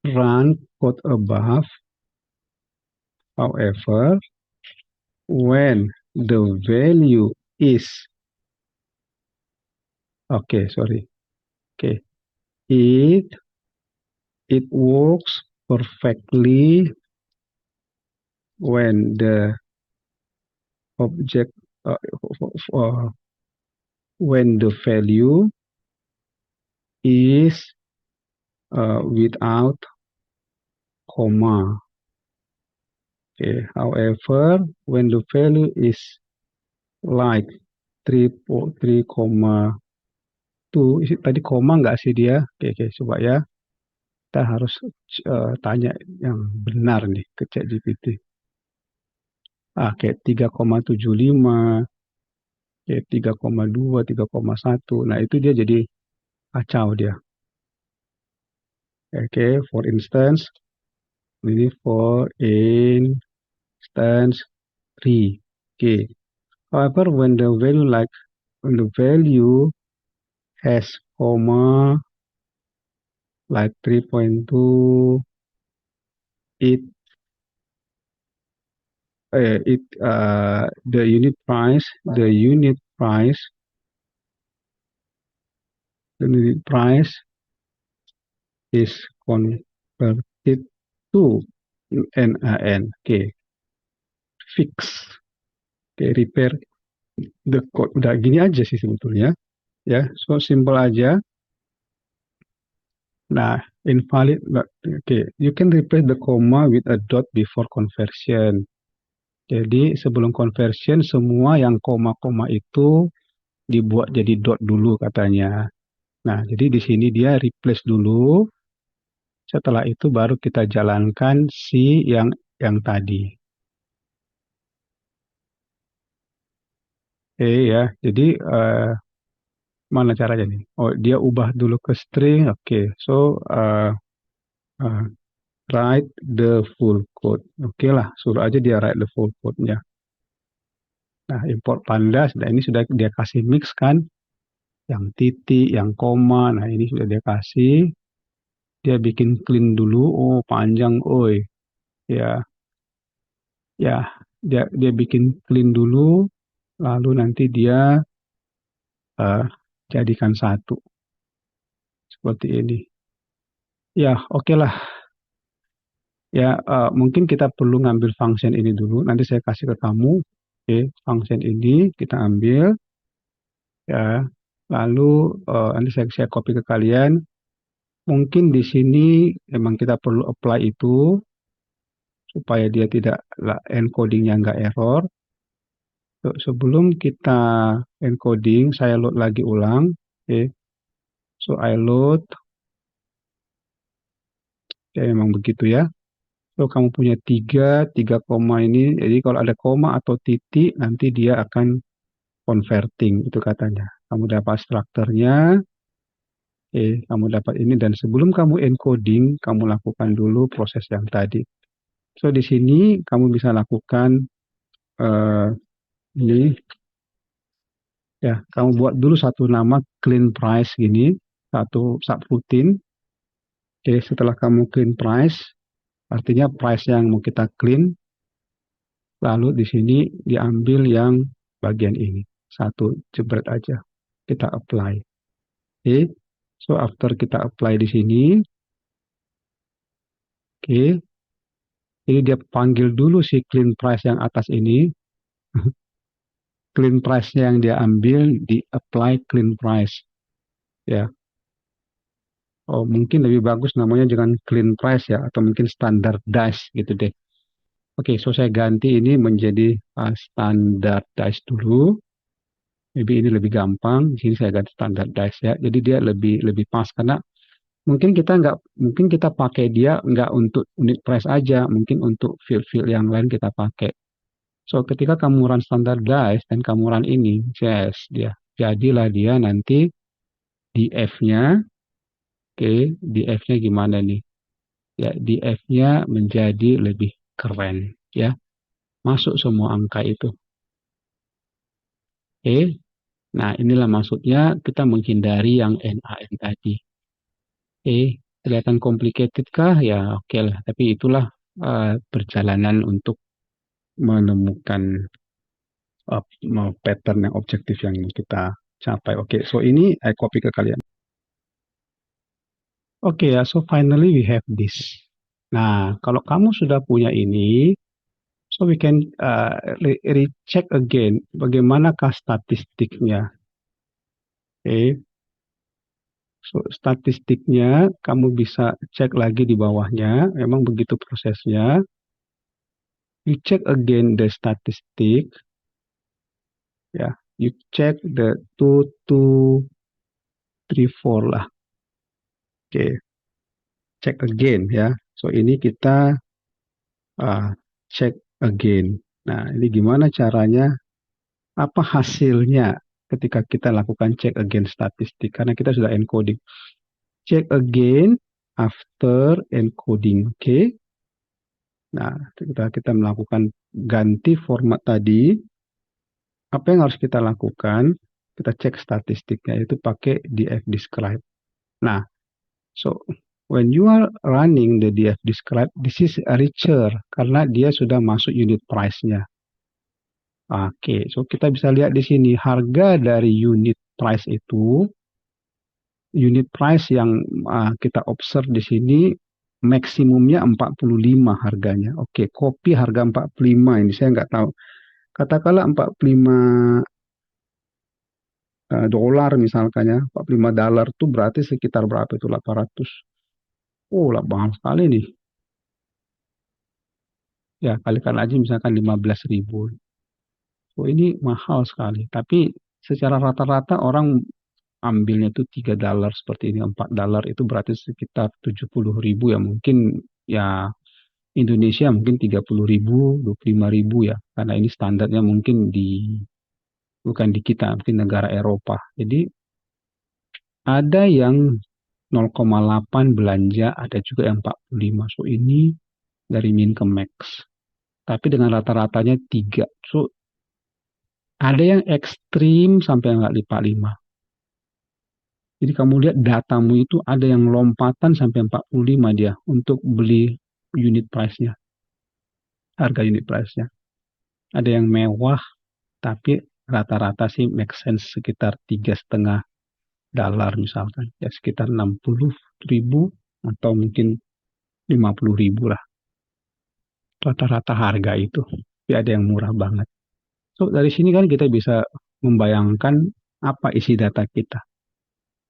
S1: run code above, however, when the value is, oke, sorry, oke, it it works perfectly when the object uh, uh, when the value is without comma. Okay. However, when the value is like 3,2, tadi koma nggak sih dia? Oke, coba ya. Kita harus tanya yang benar nih ke ChatGPT. Kayak 3,75, kayak 3,2, 3,1. Nah, itu dia jadi kacau dia. Oke, for instance, ini for instance 3. Okay. However, when the value has comma like 3.2, it the unit price is converted to NAN. Okay, fix. Okay, repair the code. Udah gini aja sih sebetulnya. Ya, so simple aja. Nah, invalid. Okay, you can replace the comma with a dot before conversion. Jadi sebelum conversion semua yang koma-koma itu dibuat jadi dot dulu katanya. Nah, jadi di sini dia replace dulu. Setelah itu baru kita jalankan si yang tadi. Ya. Jadi mana caranya nih? Oh, dia ubah dulu ke string. Oke. So uh, write the full code. Oke lah, suruh aja dia write the full code-nya. Nah, import pandas. Nah, ini sudah dia kasih mix kan? Yang titik, yang koma. Nah, ini sudah dia kasih. Dia bikin clean dulu. Oh, panjang, oi. Ya, ya. Dia bikin clean dulu. Lalu nanti dia jadikan satu seperti ini. Ya, oke lah. Ya, mungkin kita perlu ngambil function ini dulu. Nanti saya kasih ke kamu. Oke, function ini kita ambil. Ya, lalu nanti saya copy ke kalian. Mungkin di sini memang kita perlu apply itu supaya dia tidak encodingnya nggak error. Sebelum kita encoding, saya load lagi ulang. Oke, so I load. Ya, memang begitu ya. So, kamu punya tiga koma ini. Jadi kalau ada koma atau titik, nanti dia akan converting, itu katanya. Kamu dapat strukturnya, kamu dapat ini, dan sebelum kamu encoding, kamu lakukan dulu proses yang tadi. So, di sini kamu bisa lakukan ini, ya, kamu buat dulu satu nama clean price gini, satu subroutine. Setelah kamu clean price, artinya price yang mau kita clean, lalu di sini diambil yang bagian ini. Satu jebret aja. Kita apply. So after kita apply di sini, ini dia panggil dulu si clean price yang atas ini. Clean price yang dia ambil di apply clean price. Ya. Oh, mungkin lebih bagus namanya jangan clean price ya, atau mungkin standardize gitu deh. Oke, so saya ganti ini menjadi standardize dulu. Maybe ini lebih gampang. Di sini saya ganti standardize ya. Jadi dia lebih pas karena mungkin kita pakai dia nggak untuk unit price aja, mungkin untuk field-field yang lain kita pakai. So ketika kamu run standardize dan kamu run ini, yes, jadilah dia nanti df-nya. Oke, df-nya gimana nih? Ya, df-nya menjadi lebih keren ya. Masuk semua angka itu. Oke. Nah, inilah maksudnya kita menghindari yang NaN tadi. Kelihatan complicated kah? Ya, oke lah. Tapi itulah perjalanan untuk menemukan pattern yang objektif yang kita capai. Oke, so ini copy ke kalian. Oke ya, so finally we have this. Nah, kalau kamu sudah punya ini, so we can recheck again bagaimanakah statistiknya. Oke, so statistiknya kamu bisa cek lagi di bawahnya. Memang begitu prosesnya. You check again the statistic, ya. You check the 2, 2, 3, 4 lah. Oke, check again ya. So ini kita check again. Nah, ini gimana caranya? Apa hasilnya ketika kita lakukan check again statistik? Karena kita sudah encoding. Check again after encoding. Oke. Nah, kita melakukan ganti format tadi. Apa yang harus kita lakukan? Kita cek statistiknya itu pakai df describe. Nah, so when you are running the df describe, this is richer karena dia sudah masuk unit price-nya. Oke, so kita bisa lihat di sini harga dari unit price itu, unit price yang kita observe di sini maksimumnya 45 harganya. Oke, kopi harga 45 ini saya nggak tahu. Katakanlah 45 dolar misalkan ya, 45 dolar itu berarti sekitar berapa itu 800. Oh, lah mahal sekali nih. Ya, kalikan aja misalkan 15.000. Oh, ini mahal sekali. Tapi secara rata-rata orang ambilnya itu 3 dolar seperti ini, 4 dolar itu berarti sekitar 70.000 ya, mungkin ya Indonesia mungkin 30.000, 25.000 ya, karena ini standarnya mungkin bukan di kita, mungkin negara Eropa. Jadi ada yang 0,8 belanja, ada juga yang 45. So ini dari min ke max. Tapi dengan rata-ratanya 3. So ada yang ekstrim sampai nggak lipat 5. Jadi kamu lihat datamu itu ada yang lompatan sampai 45 dia untuk beli unit price-nya, harga unit price-nya. Ada yang mewah, tapi rata-rata sih make sense sekitar 3,5 dolar misalkan. Ya sekitar 60.000 atau mungkin 50.000 lah. Rata-rata harga itu. Tapi ada yang murah banget. So dari sini kan kita bisa membayangkan apa isi data kita.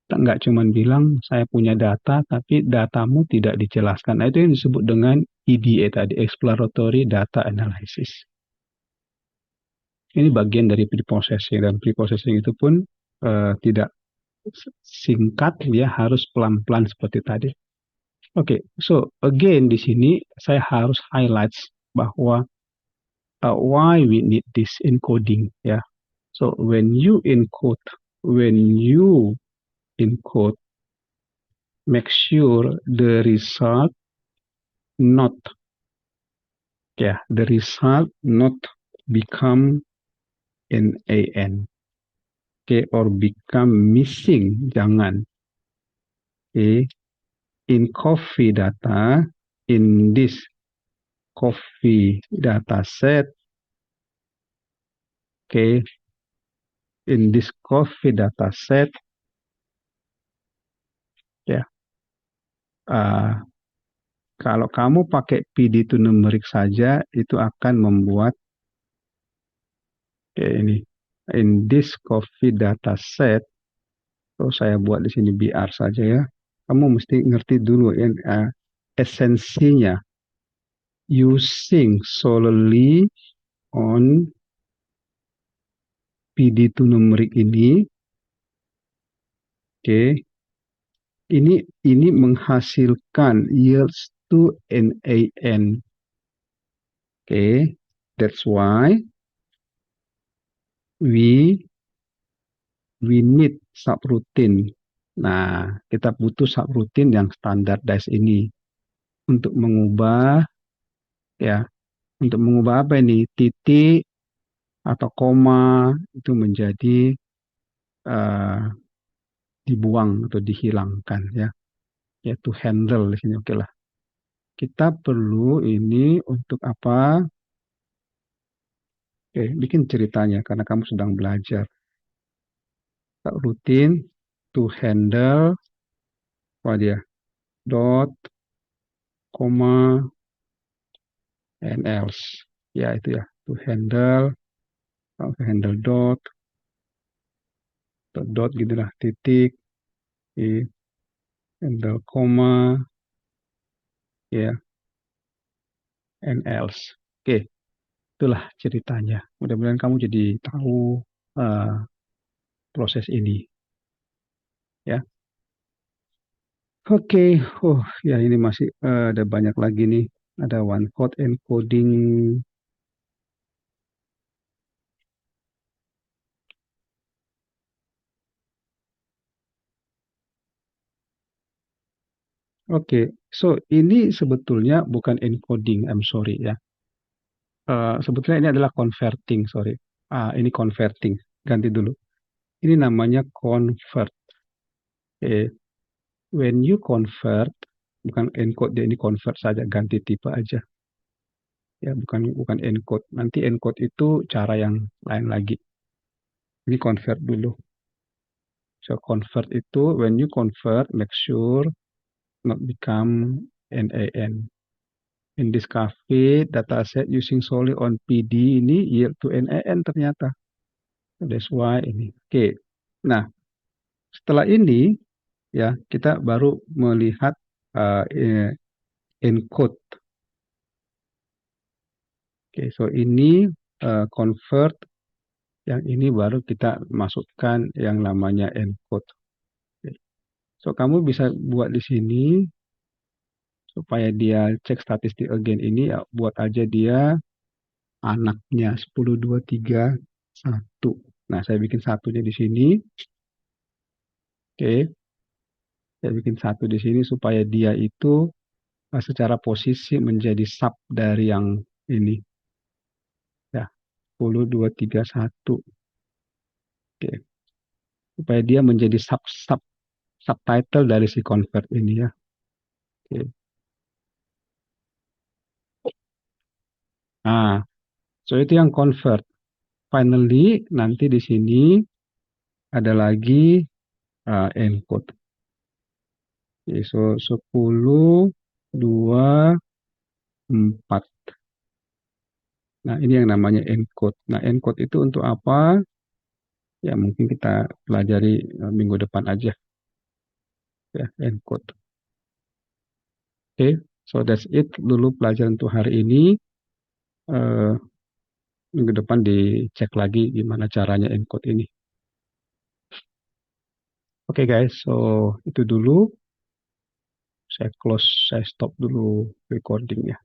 S1: Kita nggak cuma bilang saya punya data, tapi datamu tidak dijelaskan. Nah, itu yang disebut dengan EDA tadi, Exploratory Data Analysis. Ini bagian dari pre-processing, dan pre-processing itu pun tidak singkat, dia harus pelan-pelan seperti tadi. Oke, so again di sini saya harus highlight bahwa why we need this encoding ya. So when you encode, make sure the result not the result not become NaN, or become missing, jangan. In coffee data, in this coffee data set, in this coffee data set, kalau kamu pakai PD to numeric saja, itu akan membuat ini. In this coffee data set, saya buat di sini BR saja ya. Kamu mesti ngerti dulu esensinya. Using solely on PD to numeric ini, ini menghasilkan yields to NaN. That's why we need subroutine. Nah, kita butuh subroutine yang standardized ini untuk mengubah apa ini, titik atau koma itu menjadi dibuang atau dihilangkan ya, yaitu handle di sini. Oke lah. Kita perlu ini untuk apa? Bikin ceritanya karena kamu sedang belajar. Rutin to handle apa dia? dot, koma, and else. Ya, itu ya. To handle, dot, dot gitu lah, titik, handle, koma, ya, and else. Oke, itulah ceritanya. Mudah-mudahan kamu jadi tahu uh, proses ini, ya. Oke, oh ya ini masih ada banyak lagi nih. Ada one hot encoding. Oke, so ini sebetulnya bukan encoding, I'm sorry ya. Sebetulnya ini adalah converting, sorry. Ini converting, ganti dulu. Ini namanya convert. When you convert, bukan encode, dia ini convert saja, ganti tipe aja. Ya, bukan encode. Nanti encode itu cara yang lain lagi. Ini convert dulu. So convert itu, when you convert, make sure not become NaN. In this cafe, dataset using solely on PD ini yield to NaN ternyata. That's why ini. Oke. Nah, setelah ini ya kita baru melihat uh, encode. Oke, so ini convert, yang ini baru kita masukkan yang namanya encode. Oke. So kamu bisa buat di sini supaya dia cek statistik again ini ya, buat aja dia anaknya 10, 2, 3, 1. Nah, saya bikin satunya di sini. Oke, saya bikin satu di sini supaya dia itu secara posisi menjadi sub dari yang ini. Ya, 10, 2, 3, 1. Oke, supaya dia menjadi subtitle dari si convert ini ya. Oke. Nah, so itu yang convert. Finally, nanti di sini ada lagi encode. Oke, so 10, 2, 4. Nah, ini yang namanya encode. Nah, encode itu untuk apa? Ya, mungkin kita pelajari minggu depan aja. Ya, encode. Oke, so that's it dulu pelajaran untuk hari ini. Eh, Minggu depan dicek lagi gimana caranya encode ini. Oke guys, so itu dulu. Saya stop dulu recordingnya.